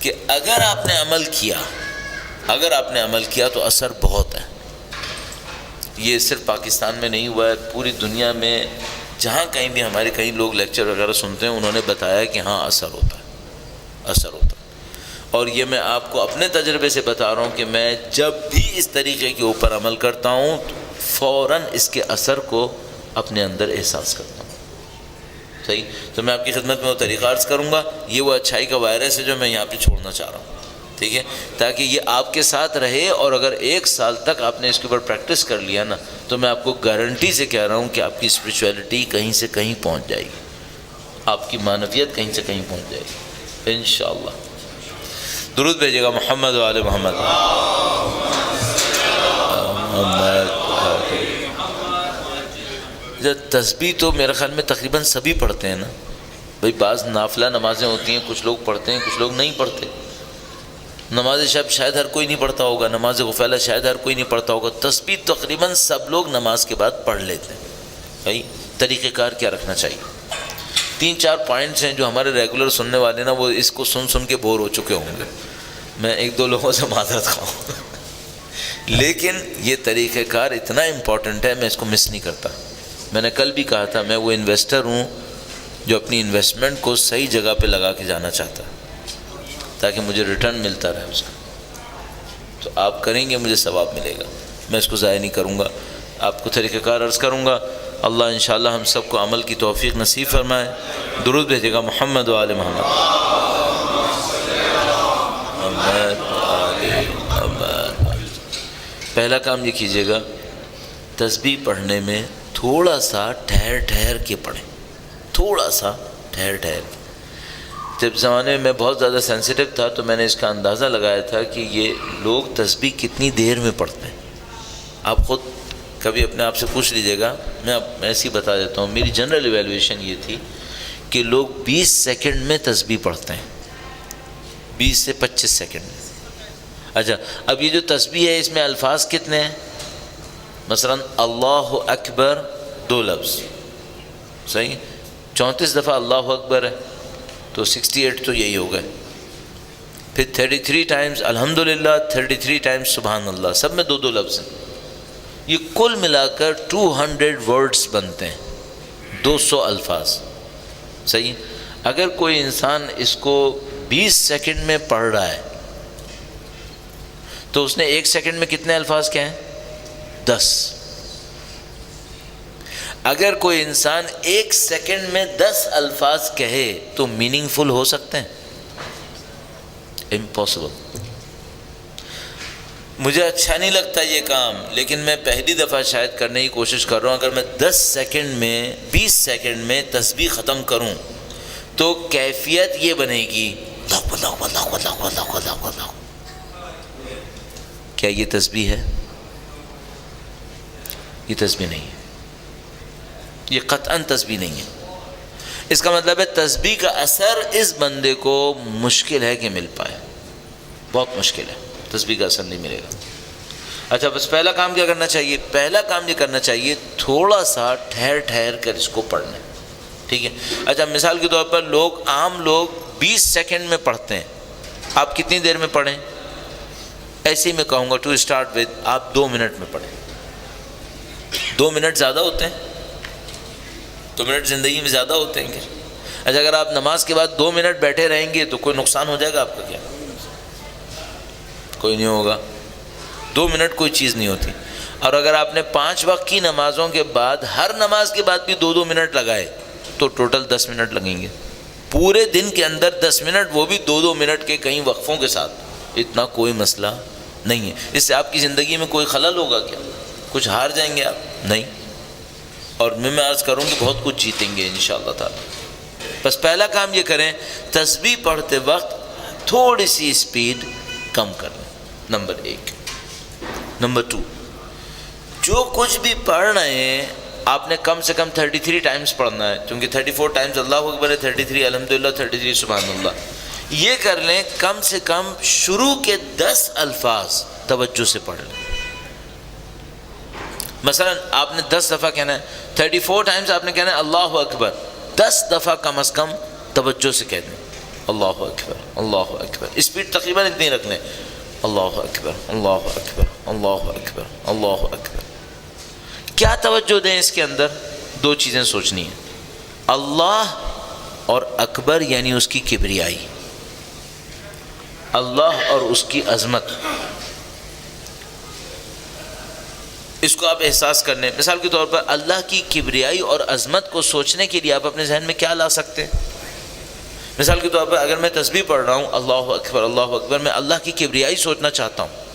کہ اگر آپ نے عمل کیا تو اثر بہت ہے. یہ صرف پاکستان میں نہیں ہوا ہے، پوری دنیا میں جہاں کہیں بھی ہمارے کئی لوگ لیکچر وغیرہ سنتے ہیں انہوں نے بتایا کہ ہاں اثر ہوتا ہے. اور یہ میں آپ کو اپنے تجربے سے بتا رہا ہوں کہ میں جب بھی اس طریقے کے اوپر عمل کرتا ہوں فوراً اس کے اثر کو اپنے اندر احساس کرتا ہوں. صحیح. تو میں آپ کی خدمت میں وہ طریقہ عرض کروں گا. یہ وہ اچھائی کا وائرس ہے جو میں یہاں پہ چھوڑنا چاہ رہا ہوں، ٹھیک ہے، تاکہ یہ آپ کے ساتھ رہے. اور اگر 1 سال تک آپ نے اس کے اوپر پریکٹس کر لیا نا تو میں آپ کو گارنٹی سے کہہ رہا ہوں کہ آپ کی اسپریچویلٹی کہیں سے کہیں پہنچ جائے گی، آپ کی معنویت کہیں سے کہیں پہنچ جائے گی انشاءاللہ. درود بھیجیے گا محمد وآل محمد. تسبیح تو میرے خیال میں تقریباً سبھی پڑھتے ہیں نا بھئی. بعض نافلہ نمازیں ہوتی ہیں، کچھ لوگ پڑھتے ہیں کچھ لوگ نہیں پڑھتے. نماز شب شاید ہر کوئی نہیں پڑھتا ہوگا، نماز غفیلہ شاید ہر کوئی نہیں پڑھتا ہوگا. تسبیح تقریباً سب لوگ نماز کے بعد پڑھ لیتے ہیں. بھائی طریقہ کار کیا رکھنا چاہیے؟ 3-4 پوائنٹس ہیں جو ہمارے ریگولر سننے والے نا وہ اس کو سن کے بور ہو چکے ہوں گے. میں 1-2 لوگوں سے معذرت خواہوں لیکن یہ طریقہ کار اتنا امپورٹنٹ ہے، میں اس کو مس نہیں کرتا. میں نے کل بھی کہا تھا میں وہ انویسٹر ہوں جو اپنی انویسٹمنٹ کو صحیح جگہ پہ لگا کے جانا چاہتا ہے تاکہ مجھے ریٹرن ملتا رہے اس کا. تو آپ کریں گے مجھے ثواب ملے گا، میں اس کو ضائع نہیں کروں گا. آپ کو طریقہ کار عرض کروں گا. اللہ انشاءاللہ ہم سب کو عمل کی توفیق نصیب فرمائے. درود بھیجے گا محمد وآل محمد. پہلا کام یہ کیجیے گا، تسبیح پڑھنے میں تھوڑا سا ٹھہر کے پڑھیں، تھوڑا سا ٹھہر کے. جب زمانے میں بہت زیادہ سینسیٹیو تھا تو میں نے اس کا اندازہ لگایا تھا کہ یہ لوگ تسبیح کتنی دیر میں پڑھتے ہیں. آپ خود کبھی اپنے آپ سے پوچھ لیجئے گا. میں ایسے ہی بتا دیتا ہوں، میری جنرل ایویلویشن یہ تھی کہ لوگ 20 سیکنڈ میں تسبیح پڑھتے ہیں، 20 سے 25 سیکنڈ میں. اچھا اب یہ جو تسبیح ہے اس میں الفاظ کتنے ہیں؟ مثلا اللہ اکبر 2 لفظ، صحیح. 34 دفعہ اللہ اکبر ہے تو 68 تو یہی ہو گئے. پھر 33 ٹائمز الحمدللہ، 33 ٹائمز سبحان اللہ، سب میں 2 لفظ ہیں. یہ کل ملا کر 200 ورڈز بنتے ہیں، 200 الفاظ، صحیح. اگر کوئی انسان اس کو 20 سیکنڈ میں پڑھ رہا ہے تو اس نے 1 سیکنڈ میں کتنے الفاظ کہے ہیں؟ 10. اگر کوئی انسان 1 سیکنڈ میں 10 الفاظ کہے تو میننگ فل ہو سکتے ہیں؟ امپاسبل. مجھے اچھا نہیں لگتا یہ کام، لیکن میں پہلی دفعہ شاید کرنے کی کوشش کر رہا ہوں. اگر میں 10 سیکنڈ میں 20 سیکنڈ میں تسبیح ختم کروں تو کیفیت یہ بنے گی کیا یہ تسبیح ہے؟ یہ تسبیح نہیں ہے، یہ قطعاً تسبیح نہیں ہے. اس کا مطلب ہے تسبیح کا اثر اس بندے کو مشکل ہے کہ مل پائے، بہت مشکل ہے، تسبیح کا اثر نہیں ملے گا. اچھا بس پہلا کام کیا کرنا چاہیے؟ پہلا کام یہ کرنا چاہیے تھوڑا سا ٹھہر کر اس کو پڑھنا، ٹھیک ہے. اچھا مثال کے طور پر عام لوگ 20 سیکنڈ میں پڑھتے ہیں، آپ کتنی دیر میں پڑھیں؟ ایسے ہی میں کہوں گا ٹو اسٹارٹ وتھ آپ 2 منٹ میں پڑھیں. 2 منٹ زیادہ ہوتے ہیں؟ 2 منٹ زندگی میں زیادہ ہوتے ہیں کیا؟ اچھا اگر آپ نماز کے بعد 2 منٹ بیٹھے رہیں گے تو کوئی نقصان ہو جائے گا آپ کا کیا؟ کوئی نہیں ہوگا. 2 منٹ کوئی چیز نہیں ہوتی. اور اگر آپ نے 5 وقت کی نمازوں کے بعد ہر نماز کے بعد بھی 2 منٹ لگائے تو ٹوٹل 10 منٹ لگیں گے. پورے دن کے اندر 10 منٹ، وہ بھی 2 منٹ کے کئی وقفوں کے ساتھ. اتنا کوئی مسئلہ نہیں ہے. اس سے آپ کی زندگی میں کوئی خلل ہوگا کیا؟ کچھ ہار جائیں گے آپ؟ نہیں. اور میں عرض کروں کہ بہت کچھ جیتیں گے انشاءاللہ تعالی. بس پہلا کام یہ کریں، تسبیح پڑھتے وقت تھوڑی سی اسپیڈ کم کر لیں. نمبر 1. نمبر 2، جو کچھ بھی پڑھ رہے ہیں آپ نے کم سے کم 33 ٹائمز پڑھنا ہے، کیونکہ 34 ٹائمز اللہ اکبر ہے، 33 الحمدللہ، 33 سبحان اللہ. یہ کر لیں کم سے کم شروع کے 10 الفاظ توجہ سے پڑھ لیں. مثلا آپ نے 10 دفعہ کہنا ہے، 34 ٹائمز آپ نے کہنا ہے اللہ اکبر، 10 دفعہ کم از کم توجہ سے کہہ دیں اللہ اکبر اللہ اکبر. اسپیڈ تقریباً اتنی رکھ لیں، اللہ اکبر اللہ اکبر اللہ اکبر اللہ اکبر. کیا توجہ دیں اس کے اندر؟ 2 چیزیں سوچنی ہیں، اللہ اور اکبر یعنی اس کی کبریائی، اللہ اور اس کی عظمت. اس کو آپ احساس کر لیں. مثال کے طور پر اللہ کی کبریائی اور عظمت کو سوچنے کے لیے آپ اپنے ذہن میں کیا لا سکتے ہیں؟ مثال کے طور پر اگر میں تسبیح پڑھ رہا ہوں اللہ اکبر اللہ اکبر، میں اللہ کی کبریائی سوچنا چاہتا ہوں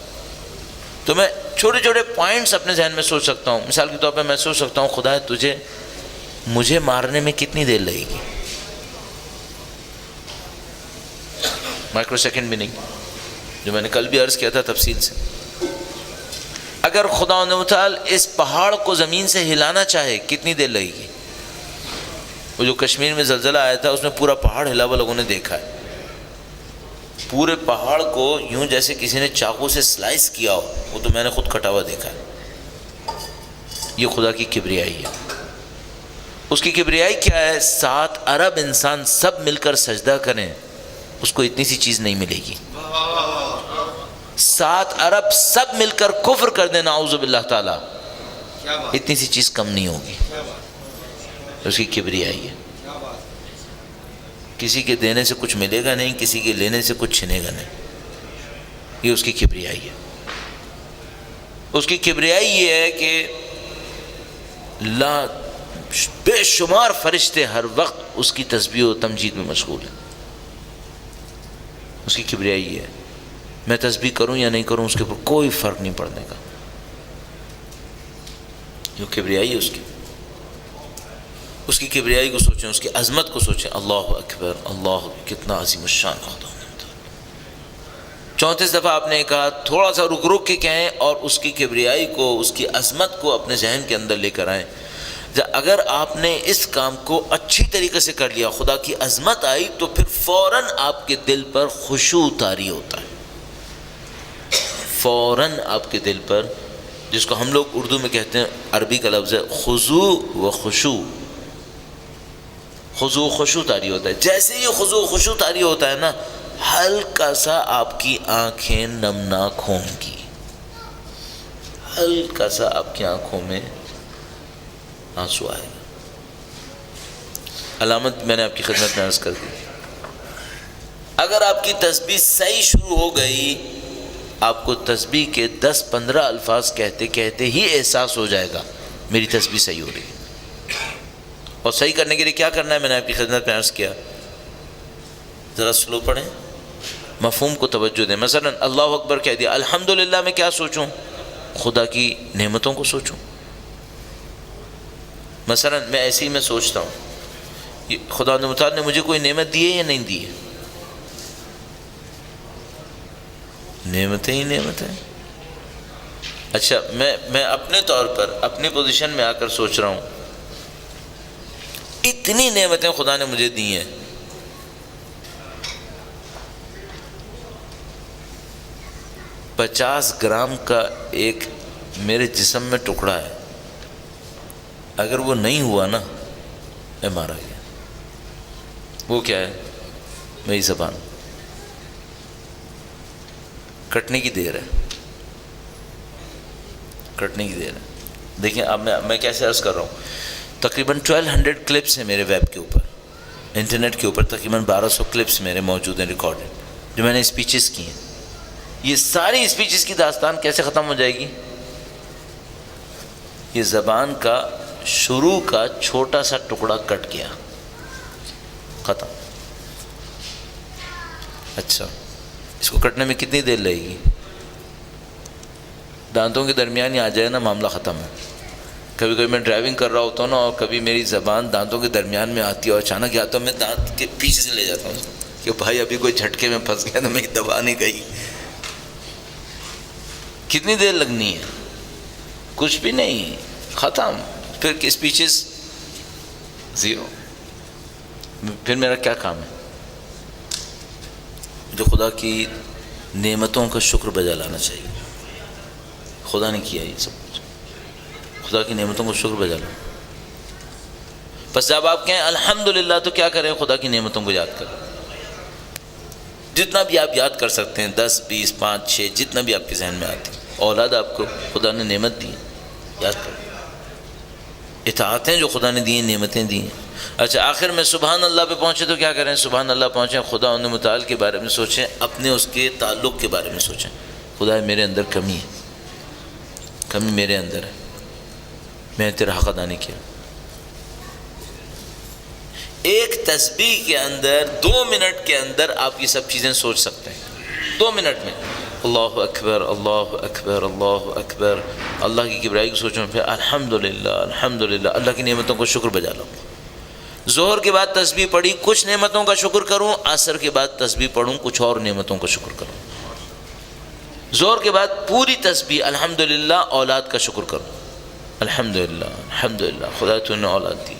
تو میں چھوٹے چھوٹے پوائنٹس اپنے ذہن میں سوچ سکتا ہوں. مثال کے طور پر میں سوچ سکتا ہوں خدا مجھے مارنے میں کتنی دیر لگے گی، مائکرو سیکنڈ بھی نہیں، جو میں نے کل بھی عرض کیا تھا تفصیل سے. اگر خدا متعال اس پہاڑ کو زمین سے ہلانا چاہے کتنی دیر لگے گی؟ وہ جو کشمیر میں زلزلہ آیا تھا اس میں پورا پہاڑ ہلا ہوا لوگوں نے دیکھا ہے. پورے پہاڑ کو یوں جیسے کسی نے چاقو سے سلائس کیا ہو، وہ تو میں نے خود کٹا ہوا دیکھا ہے. یہ خدا کی کبریائی ہے. اس کی کبریائی کیا ہے؟ 7 ارب انسان سب مل کر سجدہ کریں، اس کو اتنی سی چیز نہیں ملے گی. 7 ارب سب مل کر کفر کر دیں نعوذ باللہ تعالی، اتنی سی چیز کم نہیں ہوگی. اس کی کبریائی ہے. کسی کے دینے سے کچھ ملے گا نہیں، کسی کے لینے سے کچھ چھنے گا نہیں. یہ اس کی کبریائی ہے. اس کی کبریائی یہ ہے کہ بے شمار فرشتے ہر وقت اس کی تسبیح و تمجید میں مشغول ہیں. اس کی کبریائی یہ ہے. میں تسبیح کروں یا نہیں کروں اس کے اوپر کوئی فرق نہیں پڑنے کا. جو کبریائی ہے اس کی کبریائی کو سوچیں، اس کی عظمت کو سوچیں. اللہ اکبر اللہ، کتنا عظیم الشان خدا. 34 دفعہ آپ نے کہا، تھوڑا سا رک رک کے کہیں اور اس کی کبریائی کو، اس کی عظمت کو اپنے ذہن کے اندر لے کر آئیں. اگر آپ نے اس کام کو اچھی طریقے سے کر لیا، خدا کی عظمت آئی تو پھر فوراً آپ کے دل پر خشوع طاری ہوتا ہے. فوراً آپ کے دل پر، جس کو ہم لوگ اردو میں کہتے ہیں، عربی کا لفظ ہے خضوع و خشوع. خضوع خشوع طاری ہوتا ہے. جیسے یہ خضوع خشوع طاری ہوتا ہے نا، ہلکا سا آپ کی آنکھیں نمناک ہوں گی، ہلکا سا آپ کی آنکھوں میں آنسو آئے گا. علامت میں نے آپ کی خدمت میں عرض کر دی. اگر آپ کی تسبیح صحیح شروع ہو گئی، آپ کو تسبیح کے 10-15 الفاظ کہتے کہتے ہی احساس ہو جائے گا میری تسبیح صحیح ہو رہی ہے. اور صحیح کرنے کے لیے کیا کرنا ہے میں نے آپ کی خدمت میں عرض کیا. ذرا سلو پڑھیں، مفہوم کو توجہ دیں. مثلا اللہ اکبر کہہ دیا، الحمدللہ میں کیا سوچوں؟ خدا کی نعمتوں کو سوچوں. مثلا میں ایسے ہی میں سوچتا ہوں خدا متعال نے مجھے کوئی نعمت دی ہے یا نہیں دی ہے؟ نعمتیں ہی نعمتیں. اچھا میں اپنے طور پر اپنی پوزیشن میں آ کر سوچ رہا ہوں، اتنی نعمتیں خدا نے مجھے دی ہیں، 50 گرام کا ایک میرے جسم میں ٹکڑا ہے، اگر وہ نہیں ہوا نا میں مارا گیا. وہ کیا ہے؟ میری زبان. کٹنے کی دیر ہے، کٹنے کی دیر ہے. دیکھیں اب میں کیسے عرض کر رہا ہوں. تقریباً 1200 کلپس ہیں میرے ویب کے اوپر، انٹرنیٹ کے اوپر تقریباً 1200 کلپس میرے موجود ہیں ریکارڈڈ، جو میں نے اسپیچز کی ہیں. یہ ساری اسپیچز کی داستان کیسے ختم ہو جائے گی؟ یہ زبان کا شروع کا چھوٹا سا ٹکڑا کٹ گیا، ختم. اچھا اس کو کٹنے میں کتنی دیر لگے گی؟ دانتوں کے درمیان ہی آ جائے نا معاملہ ختم ہے. کبھی کبھی میں ڈرائیونگ کر رہا ہوتا ہوں نا، اور کبھی میری زبان دانتوں کے درمیان میں آتی ہے اور اچانک یا تو میں دانت کے پیچھے سے لے جاتا ہوں کہ بھائی ابھی کوئی جھٹکے میں پھنس گیا تو میری دبا نہیں گئی. کتنی دیر لگنی ہے؟ کچھ بھی نہیں، ختم. پھر اسپیچز زیرو. پھر میرا کیا کام ہے؟ جو خدا کی نعمتوں کا شکر بجا لانا چاہیے. خدا نے کیا یہ سب کچھ، خدا کی نعمتوں کو شکر بجا لانا. بس جب آپ کہیں الحمدللہ تو کیا کریں؟ خدا کی نعمتوں کو یاد کریں. جتنا بھی آپ یاد کر سکتے ہیں، 10 20 5 6 جتنا بھی آپ کے ذہن میں آتی. اولاد آپ کو خدا نے نعمت دی، یاد کریں. اطاعتیں جو خدا نے دی ہیں، نعمتیں دی ہیں. اچھا آخر میں سبحان اللہ پہ پہنچے تو کیا کریں؟ سبحان اللہ پہنچیں، خدا ان متعال کے بارے میں سوچیں، اپنے اس کے تعلق کے بارے میں سوچیں. خدا میرے اندر کمی ہے، کمی میرے اندر ہے، میں تیرا حق ادا نہیں کیا. ایک تسبیح کے اندر 2 منٹ کے اندر آپ یہ سب چیزیں سوچ سکتے ہیں. 2 منٹ میں اللہ اکبر اللہ اکبر اللہ اکبر، اللہ کی کبریائی کو سوچوں، پھر الحمدللہ الحمدللہ، اللہ کی نعمتوں کو شکر بجا لو. ظہر کے بعد تسبیح پڑھی، کچھ نعمتوں کا شکر کروں. عصر کے بعد تسبیح پڑھوں، کچھ اور نعمتوں کا شکر کروں. ظہر کے بعد پوری تسبیح الحمدللہ، اولاد کا شکر کروں. الحمدللہ الحمدللہ خدا تو نے اولاد دی.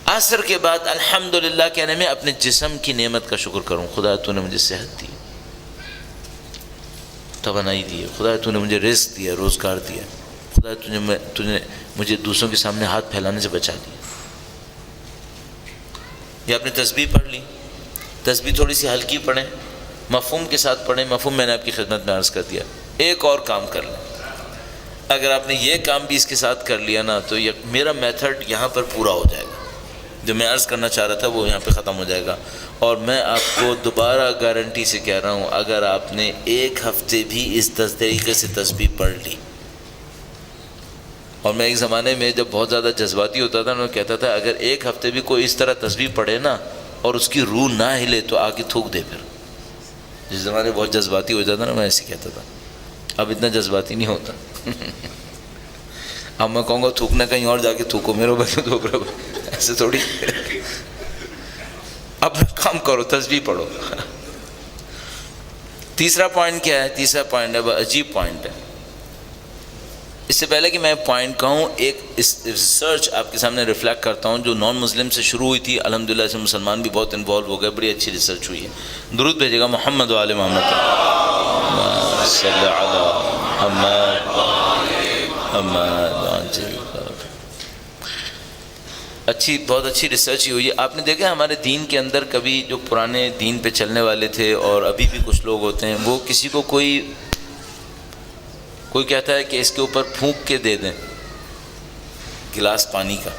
عصر کے بعد الحمدللہ کہنے میں اپنے جسم کی نعمت کا شکر کروں. خدا تو نے مجھے صحت دی، توانائی دی ہے. خدا تو نے مجھے رزق دیا، روزگار دیا. خدا تو نے مجھے دوسروں کے سامنے ہاتھ پھیلانے سے بچا دیا. یہ آپ نے تسبیح پڑھ لی. تسبیح تھوڑی سی ہلکی پڑھیں، مفہوم کے ساتھ پڑھیں. مفہوم میں نے آپ کی خدمت میں عرض کر دیا. ایک اور کام کر لیں. اگر آپ نے یہ کام بھی اس کے ساتھ کر لیا نا تو میرا میتھڈ یہاں پر پورا ہو جائے گا. جو میں عرض کرنا چاہ رہا تھا وہ یہاں پہ ختم ہو جائے گا. اور میں آپ کو دوبارہ گارنٹی سے کہہ رہا ہوں، اگر آپ نے 1 ہفتے بھی اس طریقے سے تسبیح پڑھ لی. اور میں ایک زمانے میں جب بہت زیادہ جذباتی ہوتا تھا میں کہتا تھا اگر 1 ہفتے بھی کوئی اس طرح تسبیح پڑھے نا اور اس کی روح نہ ہلے تو آ کے تھوک دے. پھر جس زمانے بہت جذباتی ہو جاتا نا میں ایسے کہتا تھا. اب اتنا جذباتی نہیں ہوتا. اب میں کہوں گا تھوکنا کہیں اور جا کے تھوکو، میرے بھائی تھوک رہا ہو، ایسے تھوڑی. اپنا کام کرو، تسبیح پڑھو. تیسرا پوائنٹ کیا ہے؟ تیسرا پوائنٹ ہے عجیب پوائنٹ ہے. اس سے پہلے کہ میں پوائنٹ کہوں، ایک ریسرچ آپ کے سامنے ریفلیکٹ کرتا ہوں جو نان مسلم سے شروع ہوئی تھی. الحمدللہ اس میں مسلمان بھی بہت انوالو ہو گئے. بڑی اچھی ریسرچ ہوئی ہے. درود بھیجے گا محمد و آل محمد. صلی علی محمد. اچھی، بہت اچھی ریسرچ ہی ہوئی ہے. آپ نے دیکھا ہمارے دین کے اندر کبھی جو پرانے دین پہ چلنے والے تھے اور ابھی بھی کچھ لوگ ہوتے ہیں، وہ کسی کو کوئی کہتا ہے کہ اس کے اوپر پھونک کے دے دیں گلاس پانی کا.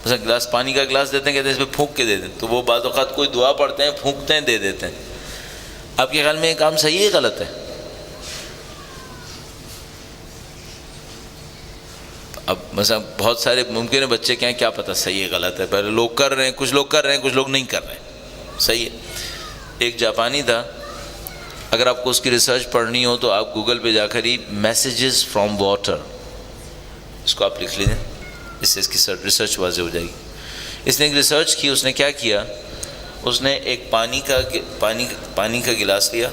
مثلا گلاس پانی کا گلاس دیتے ہیں، کہتے ہیں اس پہ پھونک کے دے دیں. تو وہ بعض اوقات کوئی دعا پڑھتے ہیں، پھونکتے ہیں، دے دیتے ہیں. آپ کے خیال میں یہ کام صحیح ہے غلط ہے؟ اب مثلا بہت سارے ممکن ہے بچے کہیں کیا پتہ صحیح ہے غلط ہے. پہلے لوگ کر رہے ہیں، کچھ لوگ کر رہے ہیں، کچھ لوگ نہیں کر رہے ہیں. صحیح ہے. ایک جاپانی تھا، اگر آپ کو اس کی ریسرچ پڑھنی ہو تو آپ گوگل پہ جا کر ہی میسیجز فرام واٹر اس کو آپ لکھ لیجیے، اس سے اس کی ریسرچ واضح ہو جائے گی. اس نے ایک ریسرچ کی. اس نے کیا کیا؟ اس نے ایک پانی کا گلاس لیا،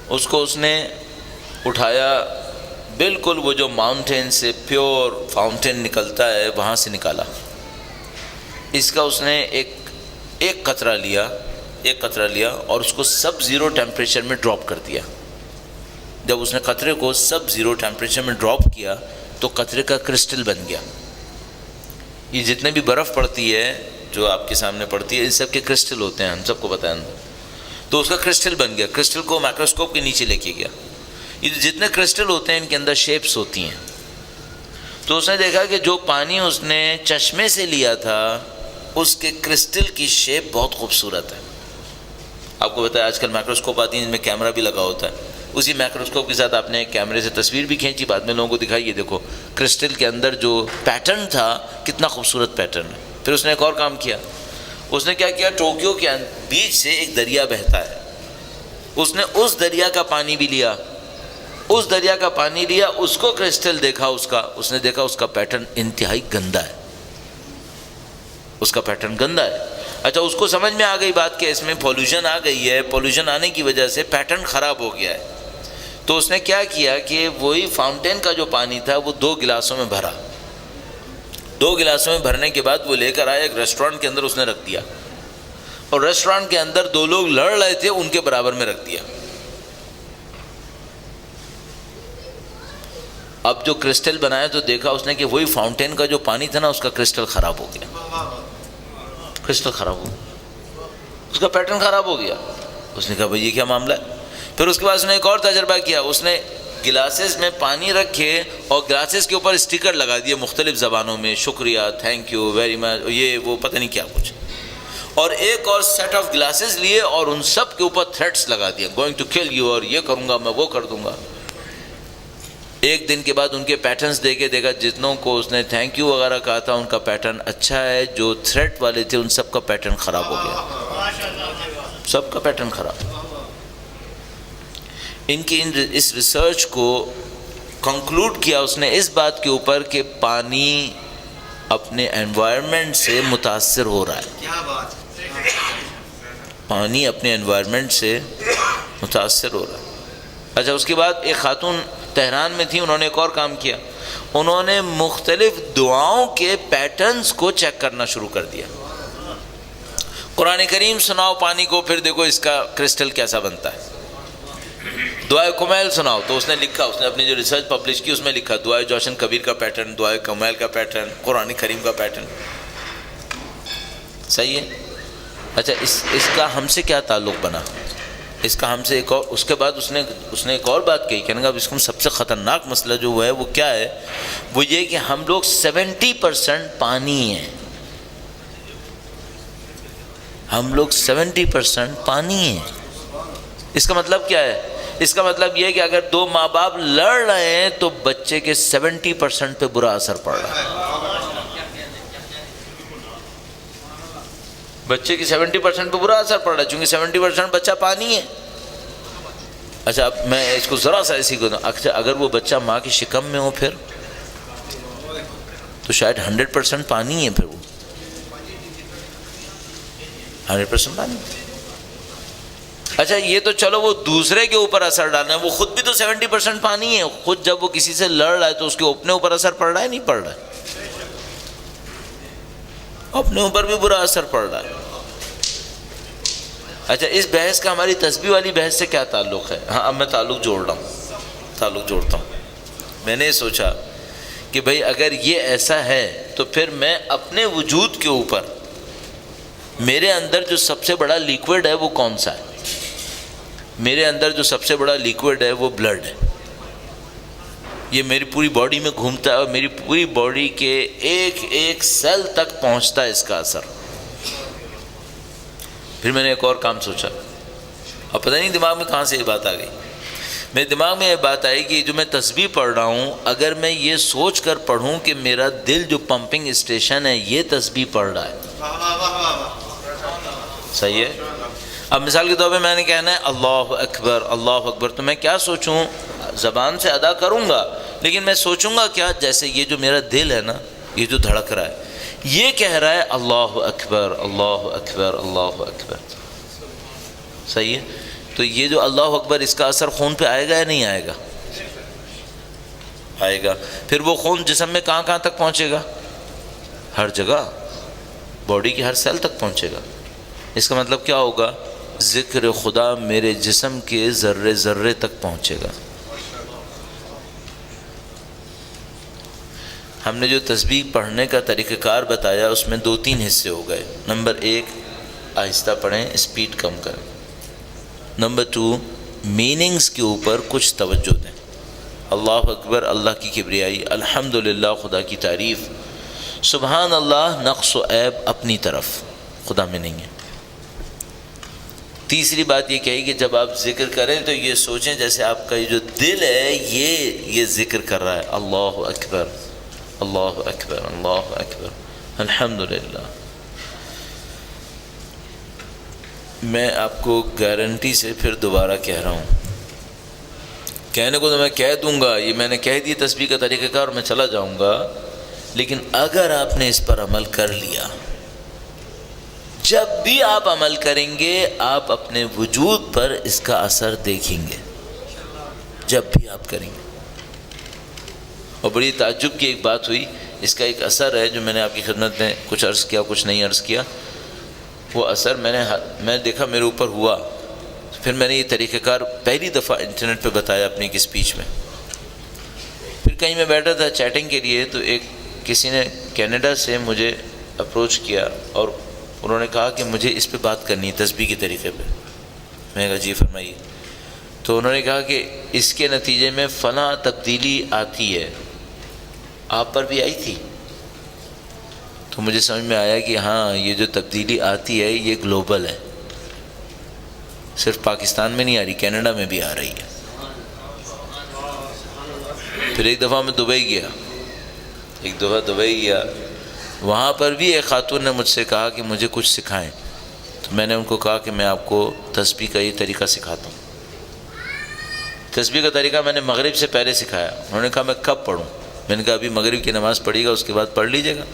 اس کو اس نے اٹھایا، بالکل وہ جو ماؤنٹین سے پیور فاؤنٹین نکلتا ہے وہاں سے نکالا. اس کا اس نے ایک قطرہ لیا اور اس کو سب زیرو ٹیمپریچر میں ڈراپ کر دیا. جب اس نے قطرے کو سب زیرو ٹیمپریچر میں ڈراپ کیا تو قطرے کا کرسٹل بن گیا. یہ جتنے بھی برف پڑتی ہے جو آپ کے سامنے پڑتی ہے ان سب کے کرسٹل ہوتے ہیں، ہم سب کو پتہ ہے. تو اس کا کرسٹل بن گیا. کرسٹل کو مائکروسکوپ کے نیچے لے کے گیا. یہ جتنے کرسٹل ہوتے ہیں ان کے اندر شیپس ہوتی ہیں. تو اس نے دیکھا کہ جو پانی اس نے چشمے سے لیا تھا اس کے کرسٹل کی شیپ بہت خوبصورت ہے. آپ کو بتایا آج کل مائکروسکوپ آتی ہیں جن میں کیمرہ بھی لگا ہوتا ہے. اسی مائکروسکوپ کے ساتھ آپ نے کیمرے سے تصویر بھی کھینچی، بعد میں لوگوں کو دکھائی، یہ دیکھو کرسٹل کے اندر جو پیٹرن تھا کتنا خوبصورت پیٹرن ہے. پھر اس نے ایک اور کام کیا. اس نے کیا کیا؟ ٹوکیو کے بیچ سے ایک دریا بہتا ہے، اس نے اس دریا کا پانی بھی لیا، اس کو کرسٹل دیکھا اس نے دیکھا اس کا پیٹرن انتہائی گندا ہے. اچھا اس کو سمجھ میں آ گئی بات کہ اس میں پولوشن آ گئی ہے، پولوشن آنے کی وجہ سے پیٹرن خراب ہو گیا ہے، تو اس نے کیا کیا کہ وہی فاؤنٹین کا جو پانی تھا وہ 2 گلاسوں میں بھرا، 2 گلاسوں میں بھرنے کے بعد وہ لے کر آیا، ایک ریسٹورینٹ کے اندر اس نے رکھ دیا، اور ریسٹورینٹ کے اندر 2 لوگ لڑ رہے تھے ان کے برابر میں رکھ دیا۔ اب جو کرسٹل بنایا تو دیکھا اس نے کہ وہی فاؤنٹین کا جو پانی تھا نا اس کا کرسٹل خراب ہو گیا، کرسٹل خراب ہو گیا، اس کا پیٹرن خراب ہو گیا۔ اس نے کہا بھئی یہ کیا معاملہ ہے؟ پھر اس کے بعد اس نے ایک اور تجربہ کیا، اس نے گلاسز میں پانی رکھے اور گلاسز کے اوپر اسٹیکر لگا دیے مختلف زبانوں میں، شکریہ، تھینک یو ویری مچ، یہ وہ پتہ نہیں کیا کچھ، اور ایک اور سیٹ آف گلاسز لیے اور ان سب کے اوپر تھریٹس لگا دیا، گوئنگ ٹو کل یو، اور یہ کروں گا میں، وہ کر دوں گا۔ ایک دن کے بعد ان کے پیٹرنز دیکھے، دیکھا جتنوں کو اس نے تھینک یو وغیرہ کہا تھا ان کا پیٹرن اچھا ہے، جو تھریٹ والے تھے ان سب کا پیٹرن خراب ہو گیا، سب کا پیٹرن خراب۔ ان کی اس ریسرچ کو کنکلوڈ کیا اس نے اس بات کے اوپر کہ پانی اپنے انوائرمنٹ سے متاثر ہو رہا ہے، پانی اپنے انوائرمنٹ سے متاثر ہو رہا ہے۔ اچھا اس کے بعد ایک خاتون تہران میں تھی، انہوں نے ایک اور کام کیا، انہوں نے مختلف دعاؤں کے پیٹرنز کو چیک کرنا شروع کر دیا۔ قرآن کریم سناؤ پانی کو، پھر دیکھو اس کا کرسٹل کیسا بنتا ہے۔ دعائے کمیل سناؤ، تو اس نے لکھا، اس نے اپنی جو ریسرچ پبلش کی اس میں لکھا دعائے جوشن کبیر کا پیٹرن، دعائے کمیل کا پیٹرن، قرآن کریم کا پیٹرن۔ صحیح ہے؟ اچھا اس کا ہم سے کیا تعلق بنا؟ اس کا ہم سے ایک اور، اس کے بعد اس نے ایک اور بات کہی، کہنے کا اس کو سب سے خطرناک مسئلہ جو ہے وہ کیا ہے، وہ یہ کہ ہم لوگ 70% پانی ہیں، ہم لوگ 70% پانی ہیں۔ اس کا مطلب کیا ہے؟ اس کا مطلب یہ ہے کہ اگر 2 ماں باپ لڑ رہے ہیں تو بچے کے 70% پہ برا اثر پڑ رہا ہے، بچے کی 70% پہ برا اثر پڑ رہا ہے، چونکہ 70% بچہ پانی ہے۔ اچھا اب میں اس کو ذرا سا ایسی کو دوں، اچھا اگر وہ بچہ ماں کی شکم میں ہو پھر تو شاید 100% پانی ہے، پھر وہ 100% پانی۔ اچھا یہ تو چلو وہ دوسرے کے اوپر اثر ڈالنا ہے، وہ خود بھی تو 70% پانی ہے، خود جب وہ کسی سے لڑ رہا ہے تو اس کے اپنے اوپر اثر پڑ رہا ہے نہیں پڑ رہا ہے؟ اپنے اوپر بھی برا اثر پڑ رہا ہے۔ اچھا اس بحث کا ہماری تسبیح والی بحث سے کیا تعلق ہے؟ ہاں اب میں تعلق جوڑتا ہوں۔ میں نے سوچا کہ بھئی اگر یہ ایسا ہے تو پھر میں اپنے وجود کے اوپر، میرے اندر جو سب سے بڑا لیکوڈ ہے وہ کون سا ہے؟ میرے اندر جو سب سے بڑا لیکوڈ ہے وہ بلڈ ہے، یہ میری پوری باڈی میں گھومتا ہے اور میری پوری باڈی کے ایک سیل تک پہنچتا ہے اس کا اثر۔ پھر میں نے ایک اور کام سوچا، اب پتہ نہیں دماغ میں کہاں سے یہ بات آ گئی، میرے دماغ میں یہ بات آئی کہ جو میں تسبیح پڑھ رہا ہوں، اگر میں یہ سوچ کر پڑھوں کہ میرا دل جو پمپنگ اسٹیشن ہے یہ تسبیح پڑھ رہا ہے، صحیح ہے؟ اب مثال کے طور پہ میں نے کہنا ہے اللہ اکبر اللہ اکبر، تو میں کیا سوچوں؟ زبان سے ادا کروں گا لیکن میں سوچوں گا کیا؟ جیسے یہ جو میرا دل ہے نا، یہ جو دھڑک رہا ہے یہ کہہ رہا ہے اللہ اکبر اللہ اکبر اللہ اکبر، صحیح ہے؟ تو یہ جو اللہ اکبر اس کا اثر خون پہ آئے گا یا نہیں آئے گا؟ آئے گا۔ پھر وہ خون جسم میں کہاں تک پہنچے گا؟ ہر جگہ، باڈی کی ہر سیل تک پہنچے گا۔ اس کا مطلب کیا ہوگا؟ ذکر خدا میرے جسم کے ذرے ذرے تک پہنچے گا۔ ہم نے جو تسبیح پڑھنے کا طریقہ کار بتایا اس میں 2-3 حصے ہو گئے۔ نمبر 1 آہستہ پڑھیں، اسپیڈ کم کریں۔ نمبر 2 میننگز کے اوپر کچھ توجہ دیں۔ اللہ اکبر اللہ کی کبریائی، الحمدللہ خدا کی تعریف، سبحان اللہ نقص و عیب اپنی طرف، خدا میں نہیں ہے۔ تیسری بات یہ کہی کہ جب آپ ذکر کریں تو یہ سوچیں جیسے آپ کا یہ جو دل ہے یہ ذکر کر رہا ہے، اللہ اکبر اللہ اکبر اللہ اکبر الحمدللہ۔ میں آپ کو گارنٹی سے پھر دوبارہ کہہ رہا ہوں، کہنے کو تو میں کہہ دوں گا، یہ میں نے کہہ دی تسبیح کا طریقہ کار، میں چلا جاؤں گا، لیکن اگر آپ نے اس پر عمل کر لیا، جب بھی آپ عمل کریں گے آپ اپنے وجود پر اس کا اثر دیکھیں گے، جب بھی آپ کریں گے۔ اور بڑی تعجب کی ایک بات ہوئی، اس کا ایک اثر ہے جو میں نے آپ کی خدمت میں کچھ عرض کیا کچھ نہیں عرض کیا، وہ اثر میں دیکھا میرے اوپر ہوا، پھر میں نے یہ طریقہ کار پہلی دفعہ انٹرنیٹ پہ بتایا اپنی ایک اسپیچ میں۔ پھر کہیں میں بیٹھا تھا چیٹنگ کے لیے، تو کسی نے کینیڈا سے مجھے اپروچ کیا اور انہوں نے کہا کہ مجھے اس پہ بات کرنی ہے تسبیح کے طریقے پہ۔ میں نے کہا جی فرمائیے۔ تو انہوں نے کہا کہ اس کے نتیجے میں فلاں تبدیلی آتی ہے، آپ پر بھی آئی تھی؟ تو مجھے سمجھ میں آیا کہ ہاں یہ جو تبدیلی آتی ہے یہ گلوبل ہے، صرف پاکستان میں نہیں آ رہی، کینیڈا میں بھی آ رہی ہے۔ پھر ایک دفعہ میں دبئی گیا، وہاں پر بھی ایک خاتون نے مجھ سے کہا کہ مجھے کچھ سکھائیں، تو میں نے ان کو کہا کہ میں آپ کو تسبیح کا یہ طریقہ سکھاتا ہوں۔ تسبیح کا طریقہ میں نے مغرب سے پہلے سکھایا۔ انہوں نے کہا میں کب پڑھوں؟ میں نے کہا ابھی مغرب کی نماز پڑھی گا، اس کے بعد پڑھ لیجیے گا۔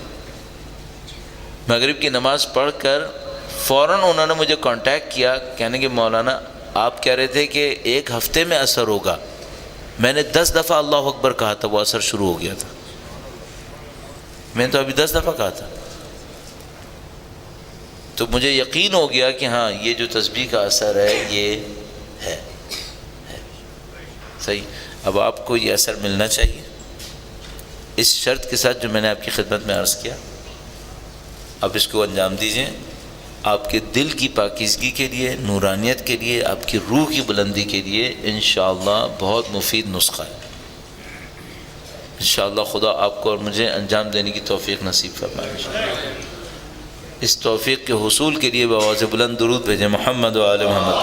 مغرب کی نماز پڑھ کر فوراً انہوں نے مجھے کانٹیکٹ کیا، کہنے کہ مولانا آپ کہہ رہے تھے کہ ایک ہفتے میں اثر ہوگا، میں نے 10 دفعہ اللہ اکبر کہا تھا، وہ اثر شروع ہو گیا تھا۔ میں نے تو ابھی 10 دفعہ کہا تھا۔ تو مجھے یقین ہو گیا کہ ہاں یہ جو تسبیح کا اثر ہے یہ ہے صحیح۔ اب آپ کو یہ اثر ملنا چاہیے، اس شرط کے ساتھ جو میں نے آپ کی خدمت میں عرض کیا۔ اب اس کو انجام دیجئے، آپ کے دل کی پاکیزگی کے لیے، نورانیت کے لیے، آپ کی روح کی بلندی کے لیے انشاءاللہ بہت مفید نسخہ ہے۔ انشاءاللہ خدا آپ کو اور مجھے انجام دینے کی توفیق نصیب فرمائے۔ اس توفیق کے حصول کے لیے بآواز بلند درود بھیجیں۔ محمد و آل محمد،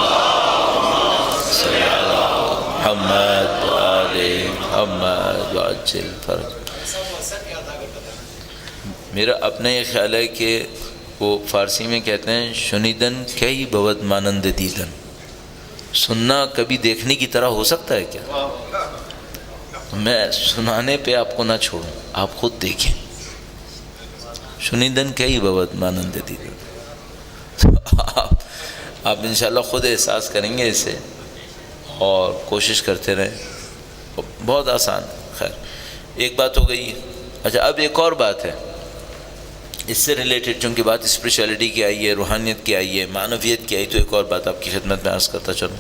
محمد آل محمد وعجل فرج۔ میرا اپنا یہ خیال ہے کہ وہ فارسی میں کہتے ہیں شنیدن کئی بود مانند دیدن، سننا کبھی دیکھنے کی طرح ہو سکتا ہے کیا؟ میں سنانے پہ آپ کو نہ چھوڑوں، آپ خود دیکھیں۔ شنیدن کئی بود مانند دیدن، تو آپ انشاءاللہ خود احساس کریں گے اسے، اور کوشش کرتے رہیں، بہت آسان۔ خیر ایک بات ہو گئی۔ اچھا اب ایک اور بات ہے اس سے ریلیٹڈ، چونکہ بات اسپریچولیٹی کی آئی ہے، روحانیت کی آئی ہے، معنویت کی آئی، تو ایک اور بات آپ کی خدمت میں عرض کرتا چلوں۔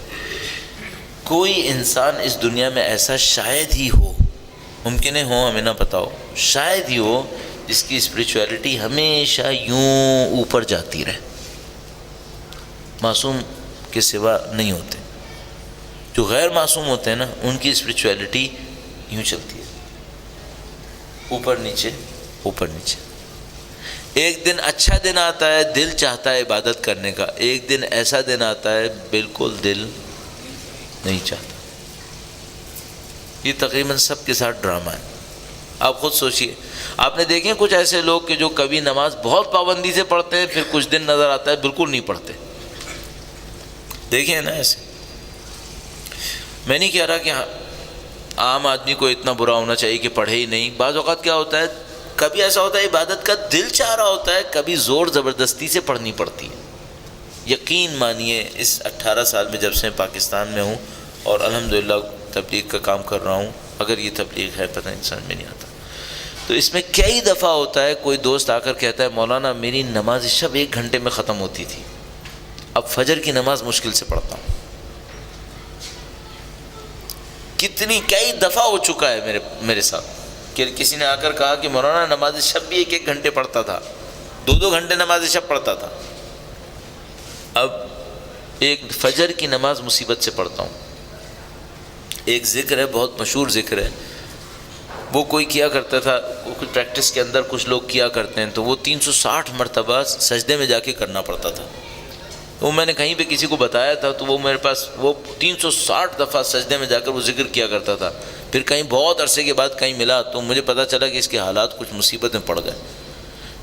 کوئی انسان اس دنیا میں ایسا شاید ہی ہو، ممکن ہے ہو، ہمیں نہ پتہ ہو، شاید ہی ہو جس کی اسپریچولیٹی ہمیشہ یوں اوپر جاتی رہے۔ معصوم کے سوا نہیں ہوتے، جو غیر معصوم ہوتے ہیں نا ان کی اسپریچولیٹی یوں چلتی ہے، اوپر نیچے اوپر نیچے۔ ایک دن اچھا دن آتا ہے، دل چاہتا ہے عبادت کرنے کا، ایک دن ایسا دن آتا ہے بالکل دل نہیں چاہتا۔ یہ تقریباً سب کے ساتھ ڈرامہ ہے۔ آپ خود سوچئے، آپ نے دیکھیں کچھ ایسے لوگ کہ جو کبھی نماز بہت پابندی سے پڑھتے ہیں، پھر کچھ دن نظر آتا ہے بالکل نہیں پڑھتے، دیکھیں نا ایسے۔ میں نہیں کہہ رہا کہ عام آدمی کو اتنا برا ہونا چاہیے کہ پڑھے ہی نہیں۔ بعض اوقات کیا ہوتا ہے، کبھی ایسا ہوتا ہے عبادت کا دل چاہ رہا ہوتا ہے، کبھی زور زبردستی سے پڑھنی پڑتی ہے۔ یقین مانیے اس 18 سال میں جب سے پاکستان میں ہوں اور الحمدللہ تبلیغ کا کام کر رہا ہوں، اگر یہ تبلیغ ہے پتہ نہیں سمجھ میں نہیں آتا، تو اس میں کئی دفعہ ہوتا ہے کوئی دوست آ کر کہتا ہے مولانا میری نماز شب 1 گھنٹے میں ختم ہوتی تھی، اب فجر کی نماز مشکل سے پڑھتا ہوں۔ کئی دفعہ ہو چکا ہے میرے ساتھ کہ کسی نے آ کر کہا کہ مولانا نماز شب بھی 1 گھنٹے پڑھتا تھا، 2 گھنٹے نماز شب پڑھتا تھا، اب ایک فجر کی نماز مصیبت سے پڑھتا ہوں۔ ایک ذکر ہے، بہت مشہور ذکر ہے، وہ کوئی کیا کرتا تھا، کچھ پریکٹس کے اندر کچھ لوگ کیا کرتے ہیں، تو وہ 360 مرتبہ سجدے میں جا کے کرنا پڑتا تھا۔ وہ میں نے کہیں پہ کسی کو بتایا تھا، تو وہ میرے پاس وہ 360 دفعہ سجدے میں جا کر وہ ذکر کیا کرتا تھا۔ پھر کہیں بہت عرصے کے بعد کہیں ملا تو مجھے پتہ چلا کہ اس کے حالات کچھ مصیبت میں پڑ گئے۔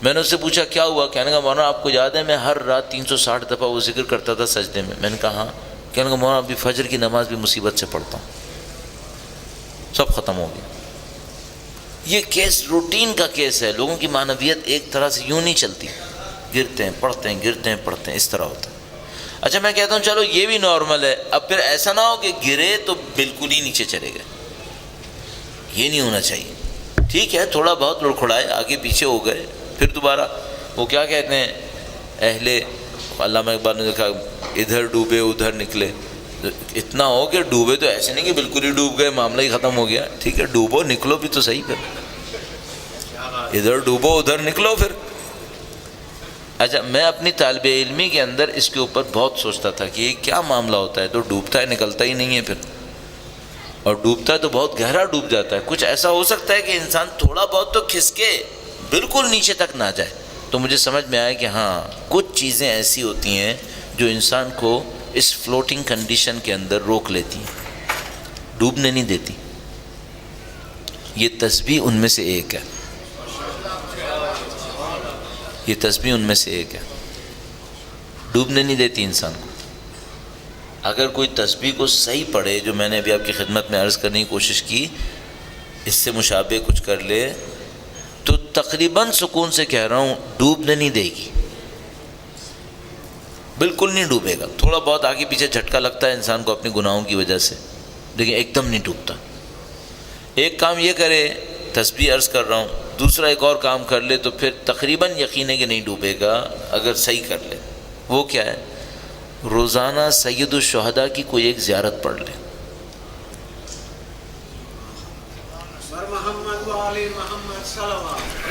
میں نے اس سے پوچھا کیا ہوا؟ کہنے کا مولانا آپ کو یاد ہے میں ہر رات 360 دفعہ وہ ذکر کرتا تھا سجدے میں۔ میں نے کہا ہاں۔ کہنے کا مولانا ابھی فجر کی نماز بھی مصیبت سے پڑھتا ہوں، سب ختم ہو گیا۔ یہ کیس روٹین کا کیس ہے، لوگوں کی معنویت ایک طرح سے یوں نہیں چلتی۔ گرتے ہیں پڑھتے ہیں گرتے ہیں پڑھتے ہیں، اس طرح ہوتا ہے۔ اچھا میں کہتا ہوں چلو یہ بھی نارمل ہے، اب پھر ایسا نہ ہو کہ گرے تو بالکل ہی نیچے چلے گئے، یہ نہیں ہونا چاہیے۔ ٹھیک ہے تھوڑا بہت لڑکھڑائے، آگے پیچھے ہو گئے، پھر دوبارہ وہ کیا کہتے ہیں اہل علامہ اقبال نے دیکھا ادھر ڈوبے ادھر نکلے، اتنا ہو کہ ڈوبے تو ایسے نہیں کہ بالکل ہی ڈوب گئے معاملہ ہی ختم ہو گیا، ٹھیک ہے ڈوبو نکلو بھی تو صحیح، پھر ادھر ڈوبو ادھر نکلو پھر۔ اچھا میں اپنی طالب علمی کے اندر اس کے اوپر بہت سوچتا تھا کہ یہ کیا معاملہ ہوتا ہے، تو ڈوبتا ہے نکلتا ہی نہیں ہے پھر، اور ڈوبتا ہے تو بہت گہرا ڈوب جاتا ہے۔ کچھ ایسا ہو سکتا ہے کہ انسان تھوڑا بہت تو کھسکے بالکل نیچے تک نہ جائے، تو مجھے سمجھ میں آیا کہ ہاں کچھ چیزیں ایسی ہوتی ہیں جو انسان کو اس فلوٹنگ کنڈیشن کے اندر روک لیتی ہیں، ڈوبنے نہیں دیتی۔ یہ تسبیح ان میں سے ایک ہے، یہ تسبیح ان میں سے ایک ہے، ڈوبنے نہیں دیتی انسان کو۔ اگر کوئی تسبیح کو صحیح پڑھے، جو میں نے ابھی آپ کی خدمت میں عرض کرنے کی کوشش کی، اس سے مشابہ کچھ کر لے تو تقریباً سکون سے کہہ رہا ہوں ڈوبنے نہیں دے گی، بالکل نہیں ڈوبے گا۔ تھوڑا بہت آگے پیچھے جھٹکا لگتا ہے انسان کو اپنے گناہوں کی وجہ سے، لیکن ایک دم نہیں ڈوبتا۔ ایک کام یہ کرے، تسبیح عرض کر رہا ہوں، دوسرا ایک اور کام کر لے تو پھر تقریباً یقین ہے کہ نہیں ڈوبے گا اگر صحیح کر لے۔ وہ کیا ہے؟ روزانہ سید الشہداء کی کوئی ایک زیارت پڑھ لے۔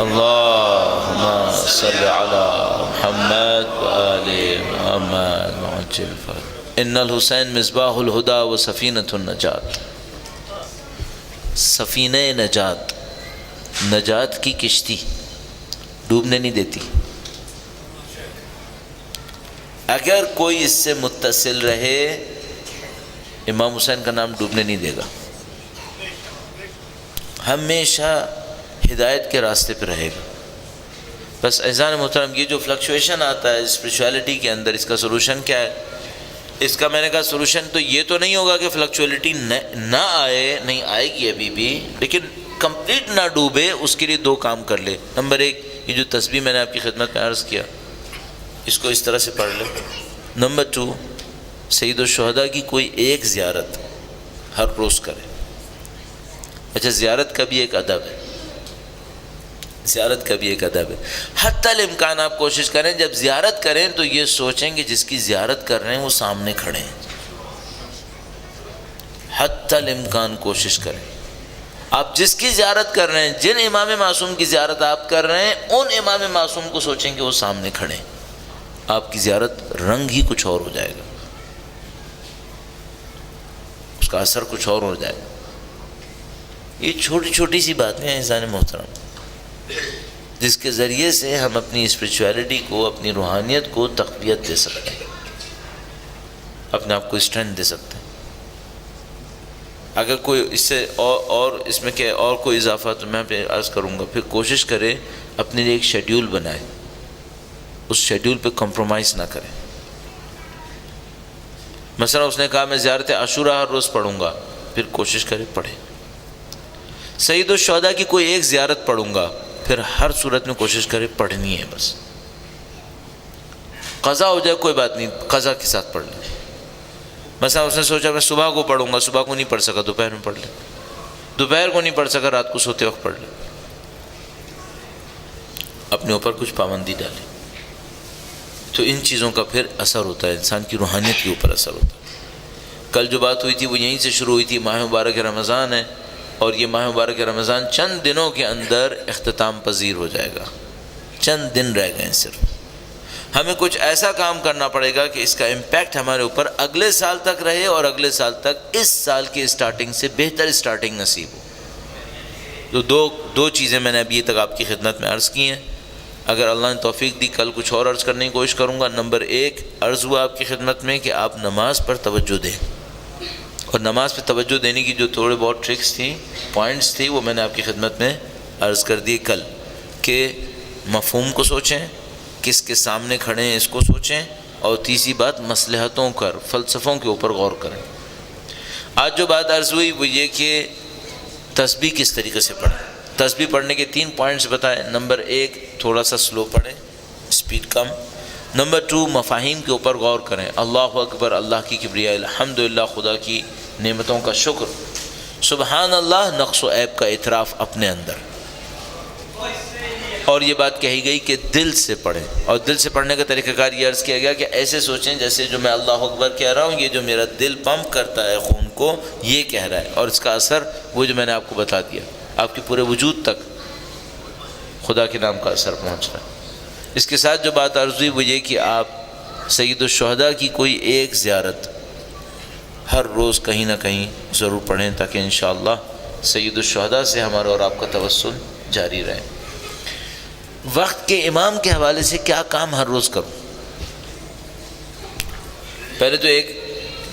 اللہم صلی علی محمد وآل محمد وعجل فرج ان الحسین مصباح الہدی و سفینۃ النجات۔ سفینہ نجات، نجات کی کشتی، ڈوبنے نہیں دیتی۔ اگر کوئی اس سے متصل رہے، امام حسین کا نام ڈوبنے نہیں دے گا، ہمیشہ ہدایت کے راستے پہ رہے گا۔ بس اذان محترم، یہ جو فلکچویشن آتا ہے اسپریچویلٹی کے اندر، اس کا سلوشن کیا ہے؟ اس کا میں نے کہا سلوشن تو یہ تو نہیں ہوگا کہ فلکچویلٹی نہ آئے، نہیں آئے گی ابھی بھی، لیکن کمپلیٹ نہ ڈوبے، اس کے لیے دو کام کر لے۔ نمبر ایک، یہ جو تسبیح میں نے آپ کی خدمت میں عرض کیا، اس کو اس طرح سے پڑھ لے۔ نمبر 2، سید الشہداء کی کوئی ایک زیارت ہر روز کرے۔ اچھا زیارت کا بھی ایک ادب ہے، زیارت کا بھی ایک ادب ہے۔ حتی الامکان آپ کوشش کریں جب زیارت کریں تو یہ سوچیں کہ جس کی زیارت کر رہے ہیں وہ سامنے کھڑے ہیں۔ حتی الامکان کوشش کریں آپ جس کی زیارت کر رہے ہیں، جن امام معصوم کی زیارت آپ کر رہے ہیں، ان امام معصوم کو سوچیں کہ وہ سامنے کھڑے ہیں۔ آپ کی زیارت رنگ ہی کچھ اور ہو جائے گا، اس کا اثر کچھ اور ہو جائے گا۔ یہ چھوٹی چھوٹی سی باتیں ہیں انسان محترم، جس کے ذریعے سے ہم اپنی اسپریچویلٹی کو، اپنی روحانیت کو تقویت دے سکتے ہیں، اپنے آپ کو اسٹرینتھ دے سکتے ہیں۔ اگر کوئی اس سے اور اس میں کہ اور کوئی اضافہ تو میں پہ عرض کروں گا، پھر کوشش کرے اپنے لیے ایک شیڈیول بنائے، اس شیڈیول پہ کمپرومائز نہ کریں۔ مثلا اس نے کہا میں زیارت عاشوراء ہر روز پڑھوں گا، پھر کوشش کرے پڑھے۔ سید الشہداء کی کوئی ایک زیارت پڑھوں گا، پھر ہر صورت میں کوشش کرے پڑھنی ہے بس۔ قضا ہو جائے کوئی بات نہیں، قضا کے ساتھ پڑھ لیں۔ مثلا اس نے سوچا میں صبح کو پڑھوں گا، صبح کو نہیں پڑھ سکا دوپہر میں پڑھ لیں، دوپہر کو نہیں پڑھ سکا رات کو سوتے وقت پڑھ لیں۔ اپنے اوپر کچھ پابندی ڈالیں تو ان چیزوں کا پھر اثر ہوتا ہے، انسان کی روحانیت کے اوپر اثر ہوتا ہے۔ کل جو بات ہوئی تھی وہ یہیں سے شروع ہوئی تھی، ماہ مبارک رمضان ہے، اور یہ ماہ مبارک رمضان چند دنوں کے اندر اختتام پذیر ہو جائے گا، چند دن رہ گئے ہیں صرف۔ ہمیں کچھ ایسا کام کرنا پڑے گا کہ اس کا امپیکٹ ہمارے اوپر اگلے سال تک رہے، اور اگلے سال تک اس سال کی اسٹارٹنگ سے بہتر اسٹارٹنگ نصیب ہو۔ تو دو چیزیں میں نے ابھی تک آپ کی خدمت میں عرض کی ہیں۔ اگر اللہ نے توفیق دی کل کچھ اور عرض کرنے کی کوشش کروں گا۔ نمبر 1 عرض ہوا آپ کی خدمت میں کہ آپ نماز پر توجہ دیں، اور نماز پہ توجہ دینے کی جو تھوڑے بہت ٹرکس تھیں، پوائنٹس تھی، وہ میں نے آپ کی خدمت میں عرض کر دی کل، کہ مفہوم کو سوچیں، کس کے سامنے کھڑے ہیں اس کو سوچیں، اور تیسری بات مصلحتوں پر، فلسفوں کے اوپر غور کریں۔ آج جو بات عرض ہوئی وہ یہ کہ تسبیح کس طریقے سے پڑھیں۔ تسبیح پڑھنے کے 3 پوائنٹس بتائے۔ نمبر 1 تھوڑا سا سلو پڑھیں، اسپیڈ کم۔ نمبر 2، مفاہیم کے اوپر غور کریں۔ اللہ اکبر، اللہ کی کبریائی، الحمدللہ، خدا کی نعمتوں کا شکر، سبحان اللہ، نقص و عیب کا اعتراف اپنے اندر۔ اور یہ بات کہی گئی کہ دل سے پڑھیں، اور دل سے پڑھنے کا طریقہ کار یہ عرض کیا گیا کہ ایسے سوچیں جیسے جو میں اللہ اکبر کہہ رہا ہوں، یہ جو میرا دل پمپ کرتا ہے خون کو، یہ کہہ رہا ہے، اور اس کا اثر وہ جو میں نے آپ کو بتا دیا، آپ کے پورے وجود تک خدا کے نام کا اثر پہنچ رہا ہے۔ اس کے ساتھ جو بات عرض ہوئی وہ یہ کہ آپ سید الشہداء کی کوئی ایک زیارت ہر روز کہیں نہ کہیں ضرور پڑھیں، تاکہ انشاءاللہ سید الشہداء سے ہمارا اور آپ کا توسل جاری رہے۔ وقت کے امام کے حوالے سے کیا کام ہر روز کروں؟ پہلے تو ایک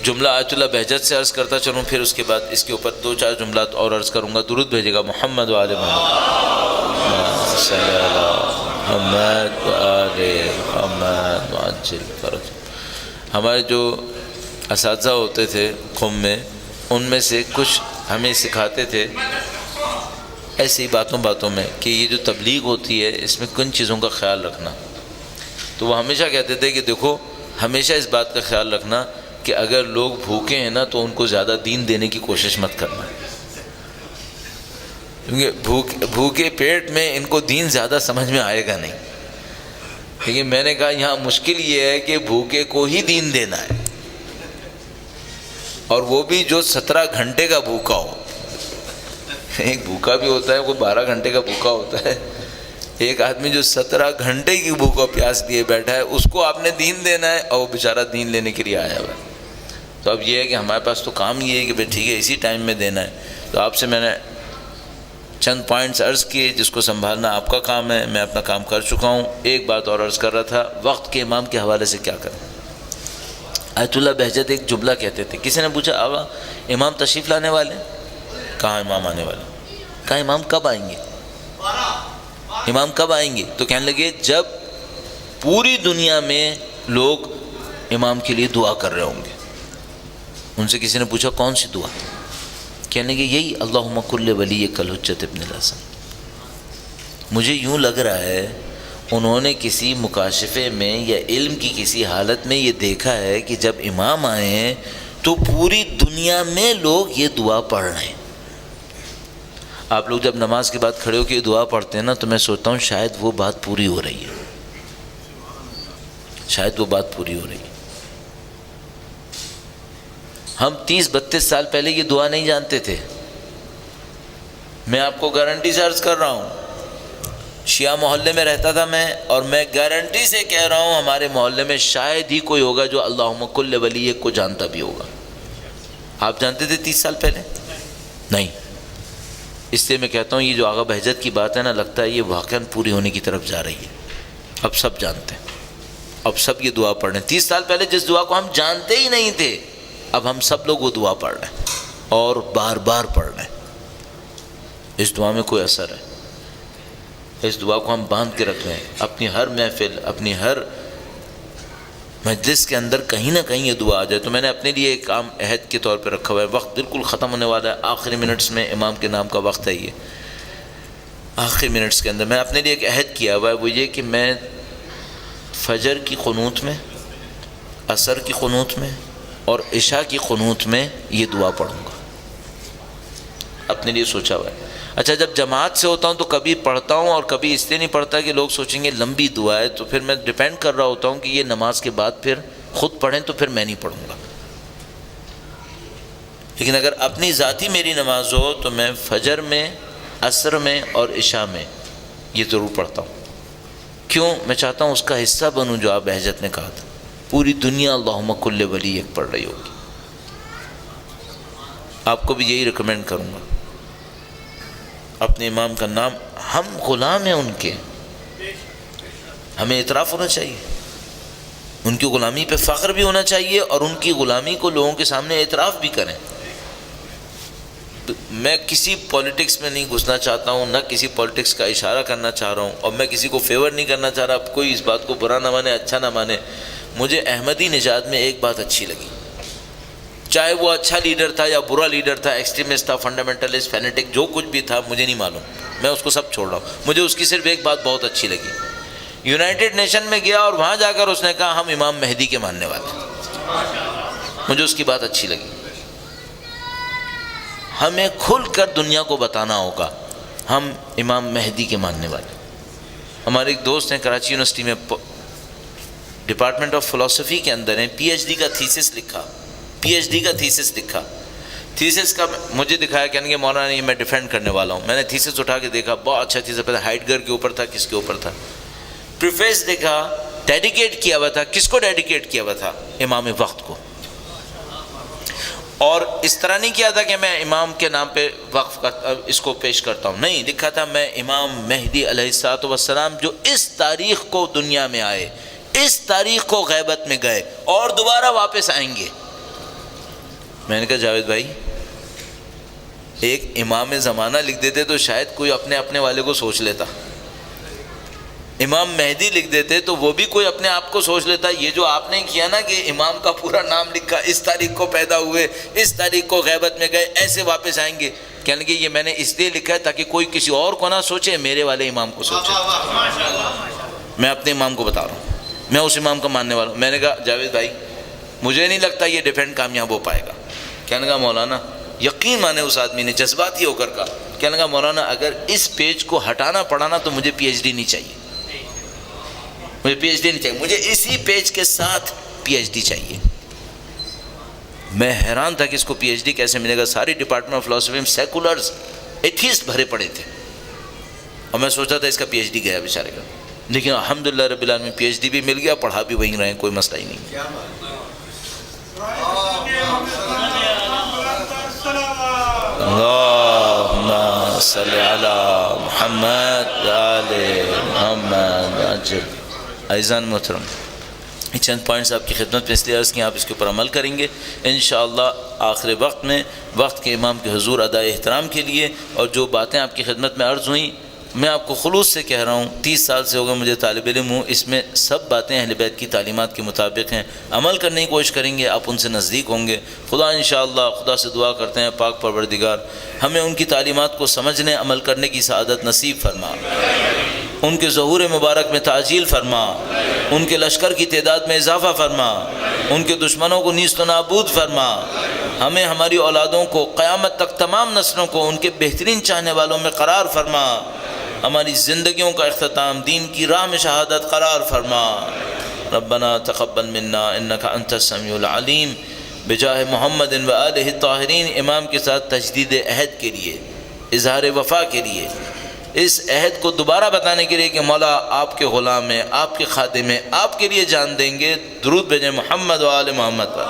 جملہ آیت اللہ بہجت سے عرض کرتا چلوں، پھر اس کے بعد اس کے اوپر 2-4 جملات اور عرض کروں گا۔ درود بھیجے گا محمد و آل محمد صلی اللہ محمد و آل محمد وعجل فرج۔ ہمارے جو اساتذہ ہوتے تھے قم میں، ان میں سے کچھ ہمیں سکھاتے تھے ایسی باتوں میں کہ یہ جو تبلیغ ہوتی ہے اس میں کن چیزوں کا خیال رکھنا۔ تو وہ ہمیشہ کہتے تھے کہ دیکھو، ہمیشہ اس بات کا خیال رکھنا کہ اگر لوگ بھوکے ہیں نا تو ان کو زیادہ دین دینے کی کوشش مت کرنا، کیونکہ بھوکے پیٹ میں ان کو دین زیادہ سمجھ میں آئے گا نہیں۔ لیکن میں نے کہا یہاں مشکل یہ ہے کہ بھوکے کو ہی دین دینا ہے، اور وہ بھی جو 17 گھنٹے کا بھوکا ہو۔ ایک بھوکا بھی ہوتا ہے، کوئی 12 گھنٹے کا بھوکا ہوتا ہے، ایک آدمی جو 17 گھنٹے کی بھوک اور پیاس لیے بیٹھا ہے، اس کو آپ نے دین دینا ہے، اور وہ بیچارہ دین لینے کے لیے آیا ہوا ہے۔ تو اب یہ ہے کہ ہمارے پاس تو کام یہ ہے کہ بھائی ٹھیک ہے اسی ٹائم میں دینا ہے۔ تو آپ سے میں نے چند پوائنٹس عرض کیے، جس کو سنبھالنا آپ کا کام ہے، میں اپنا کام کر چکا ہوں۔ ایک بات اور عرض کر رہا تھا، وقت کے امام کے حوالے سے کیا کریں۔ آیت اللہ بہجت ایک جملہ کہتے تھے، کسی نے پوچھا آقا امام تشریف لانے والے؟ کہاں امام آنے والے؟ کہا امام کب آئیں گے؟ امام کب آئیں گے؟ تو کہنے لگے جب پوری دنیا میں لوگ امام کے لیے دعا کر رہے ہوں گے۔ ان سے کسی نے پوچھا کون سی دعا؟ کہنے لگے یہی اللہم کل ولیک الحجۃ ابن الحسن۔ مجھے یوں لگ رہا ہے انہوں نے کسی مکاشفے میں یا علم کی کسی حالت میں یہ دیکھا ہے کہ جب امام آئے ہیں تو پوری دنیا میں لوگ یہ دعا پڑھ رہے ہیں۔ آپ لوگ جب نماز کے بعد کھڑے ہو کے دعا پڑھتے ہیں نا، تو میں سوچتا ہوں شاید وہ بات پوری ہو رہی ہے، شاید وہ بات پوری ہو رہی ہے۔ ہم 30-32 سال پہلے یہ دعا نہیں جانتے تھے۔ میں آپ کو گارنٹی سے عرض کر رہا ہوں، شیعہ محلے میں رہتا تھا میں، اور میں گارنٹی سے کہہ رہا ہوں ہمارے محلے میں شاید ہی کوئی ہوگا جو اللہم کل ولیک کو جانتا بھی ہوگا۔ آپ جانتے تھے 30 سال پہلے؟ نہیں۔ اس لیے میں کہتا ہوں یہ جو آغا بہجت کی بات ہے نا، لگتا ہے یہ واقعاً پوری ہونے کی طرف جا رہی ہے۔ اب سب جانتے ہیں، اب سب یہ دعا پڑھ رہے ہیں۔ 30 سال پہلے جس دعا کو ہم جانتے ہی نہیں تھے، اب ہم سب لوگ وہ دعا پڑھ رہے ہیں اور بار بار پڑھ رہے ہیں۔ اس دعا میں کوئی اثر ہے، اس دعا کو ہم باندھ کے رکھ رہے ہیں۔ اپنی ہر محفل، اپنی ہر مجلس کے اندر کہیں نہ کہیں یہ دعا آ جائے۔ تو میں نے اپنے لیے ایک کام عہد کے طور پہ رکھا ہوا ہے، وقت بالکل ختم ہونے والا ہے، آخری منٹس میں امام کے نام کا وقت ہے، یہ آخری منٹس کے اندر میں نے اپنے لیے ایک عہد کیا ہوا ہے، وہ یہ کہ میں فجر کی قنوت میں، عصر کی قنوت میں اور عشاء کی قنوت میں یہ دعا پڑھوں گا، اپنے لیے سوچا ہوا ہے۔ اچھا جب جماعت سے ہوتا ہوں تو کبھی پڑھتا ہوں اور کبھی اس لیے نہیں پڑھتا کہ لوگ سوچیں گے لمبی دعا ہے، تو پھر میں ڈیپینڈ کر رہا ہوتا ہوں کہ یہ نماز کے بعد پھر خود پڑھیں تو پھر میں نہیں پڑھوں گا۔ لیکن اگر اپنی ذاتی میری نماز ہو تو میں فجر میں، عصر میں اور عشاء میں یہ ضرور پڑھتا ہوں۔ کیوں؟ میں چاہتا ہوں اس کا حصہ بنوں جو آپ بہجت نے کہا تھا، پوری دنیا اللہم کل ولیک پڑھ رہی ہوگی۔ آپ کو بھی یہی ریکمینڈ کروں گا، اپنے امام کا نام، ہم غلام ہیں ان کے، ہمیں اعتراف ہونا چاہیے، ان کی غلامی پہ فخر بھی ہونا چاہیے، اور ان کی غلامی کو لوگوں کے سامنے اعتراف بھی کریں۔ میں کسی پولیٹکس میں نہیں گھسنا چاہتا ہوں، نہ کسی پولیٹکس کا اشارہ کرنا چاہ رہا ہوں، اور میں کسی کو فیور نہیں کرنا چاہ رہا۔ کوئی اس بات کو برا نہ مانے، اچھا نہ مانے۔ مجھے احمدی نژاد میں ایک بات اچھی لگی، چاہے وہ اچھا لیڈر تھا یا برا لیڈر تھا، ایکسٹریمسٹ تھا، فنڈامنٹلسٹ، فینیٹک، جو کچھ بھی تھا، مجھے نہیں معلوم، میں اس کو سب چھوڑ رہا ہوں۔ مجھے اس کی صرف ایک بات بہت اچھی لگی، یونائٹڈ نیشن میں گیا اور وہاں جا کر اس نے کہا ہم امام مہدی کے ماننے والے ہیں. مجھے اس کی بات اچھی لگی. ہمیں کھل کر دنیا کو بتانا ہوگا ہم امام مہدی کے ماننے والے. ہمارے ایک دوست ہیں کراچی یونیورسٹی میں ڈپارٹمنٹ آف فلسفی کے اندر ہیں, پی ایچ ڈی کا تھیسس لکھا. تھیسس کا مجھے دکھایا, کہنے کہ مولانا یہ میں ڈیفینڈ کرنے والا ہوں. میں نے تھیسس اٹھا کے دیکھا, بہت اچھا تھیسس, پتہ ہائیڈگر کے اوپر تھا, کس کے اوپر تھا. پریفیس دیکھا, ڈیڈیکیٹ کیا ہوا تھا. کس کو ڈیڈیکیٹ کیا ہوا تھا؟ امام وقت کو. اور اس طرح نہیں کیا تھا کہ میں امام کے نام پہ وقف اس کو پیش کرتا ہوں, نہیں, لکھا تھا میں امام مہدی علیہ الصلوۃ والسلام جو اس تاریخ کو دنیا میں آئے, اس تاریخ کو غیبت میں گئے اور دوبارہ واپس آئیں گے. میں نے کہا جاوید بھائی ایک امام زمانہ لکھ دیتے تو شاید کوئی اپنے والے کو سوچ لیتا, امام مہدی لکھ دیتے تو وہ بھی کوئی اپنے آپ کو سوچ لیتا. یہ جو آپ نے کیا نا کہ امام کا پورا نام لکھا, اس تاریخ کو پیدا ہوئے, اس تاریخ کو غیبت میں گئے, ایسے واپس آئیں گے, کہنے کہ یہ میں نے اس لیے لکھا ہے تاکہ کوئی کسی اور کو نہ سوچے, میرے والے امام کو سوچے. میں اپنے امام کو بتا رہا ہوں, میں اس امام کا ماننے والا ہوں. میں نے کہا جاوید بھائی مجھے نہیں لگتا یہ ڈیفینڈ کامیاب ہو پائے گا. کہنے کا مولانا, یقین مانے اس آدمی نے جذباتی ہو کر کہا, کہنے کا مولانا اگر اس پیج کو ہٹانا پڑا نا تو مجھے پی ایچ ڈی نہیں چاہیے, مجھے اسی پیج کے ساتھ پی ایچ ڈی چاہیے. میں حیران تھا کہ اس کو پی ایچ ڈی کیسے ملے گا. ساری ڈپارٹمنٹ آف فلسفی میں سیکولرز ایتھیسٹ بھرے پڑے تھے اور میں سوچا تھا اس کا پی ایچ ڈی گیا بیچارے کا, لیکن الحمدللہ رب العالمین پی ایچ ڈی بھی مل گیا, پڑھا بھی وہیں رہے, کوئی مسئلہ ہی نہیں. اللہم صلی علی محمد آل محمد اجل. عزیزان محترم, یہ چند پوائنٹس آپ کی خدمت میں اس لیے عرض کی, آپ اس کے اوپر عمل کریں گے انشاءاللہ آخر وقت میں وقت کے امام کے حضور ادائے احترام کے لیے. اور جو باتیں آپ کی خدمت میں عرض ہوئیں, میں آپ کو خلوص سے کہہ رہا ہوں, 30 سال سے ہو گئے مجھے طالب علم ہوں, اس میں سب باتیں اہل بیت کی تعلیمات کے مطابق ہیں. عمل کرنے کی کوشش کریں گے, آپ ان سے نزدیک ہوں گے. خدا انشاءاللہ, خدا سے دعا کرتے ہیں پاک پروردگار ہمیں ان کی تعلیمات کو سمجھنے عمل کرنے کی سعادت نصیب فرما, ان کے ظہور مبارک میں تعجیل فرما, ان کے لشکر کی تعداد میں اضافہ فرما, ان کے دشمنوں کو نیست و نابود فرما. ہمیں ہماری اولادوں کو قیامت تک تمام نسلوں کو ان کے بہترین چاہنے والوں میں قرار فرما. ہماری زندگیوں کا اختتام دین کی راہ میں شہادت قرار فرما. ربنا تقبل منا انک انت السمیع العلیم. بجاہ محمد و آلہ الطاہرین امام کے ساتھ تجدید عہد کے لیے, اظہار وفا کے لیے, اس عہد کو دوبارہ بتانے کے لیے کہ مولا آپ کے غلام ہیں, آپ کے خادم ہیں, آپ کے لیے جان دیں گے. درود بھیجیں محمد و آل محمد پر.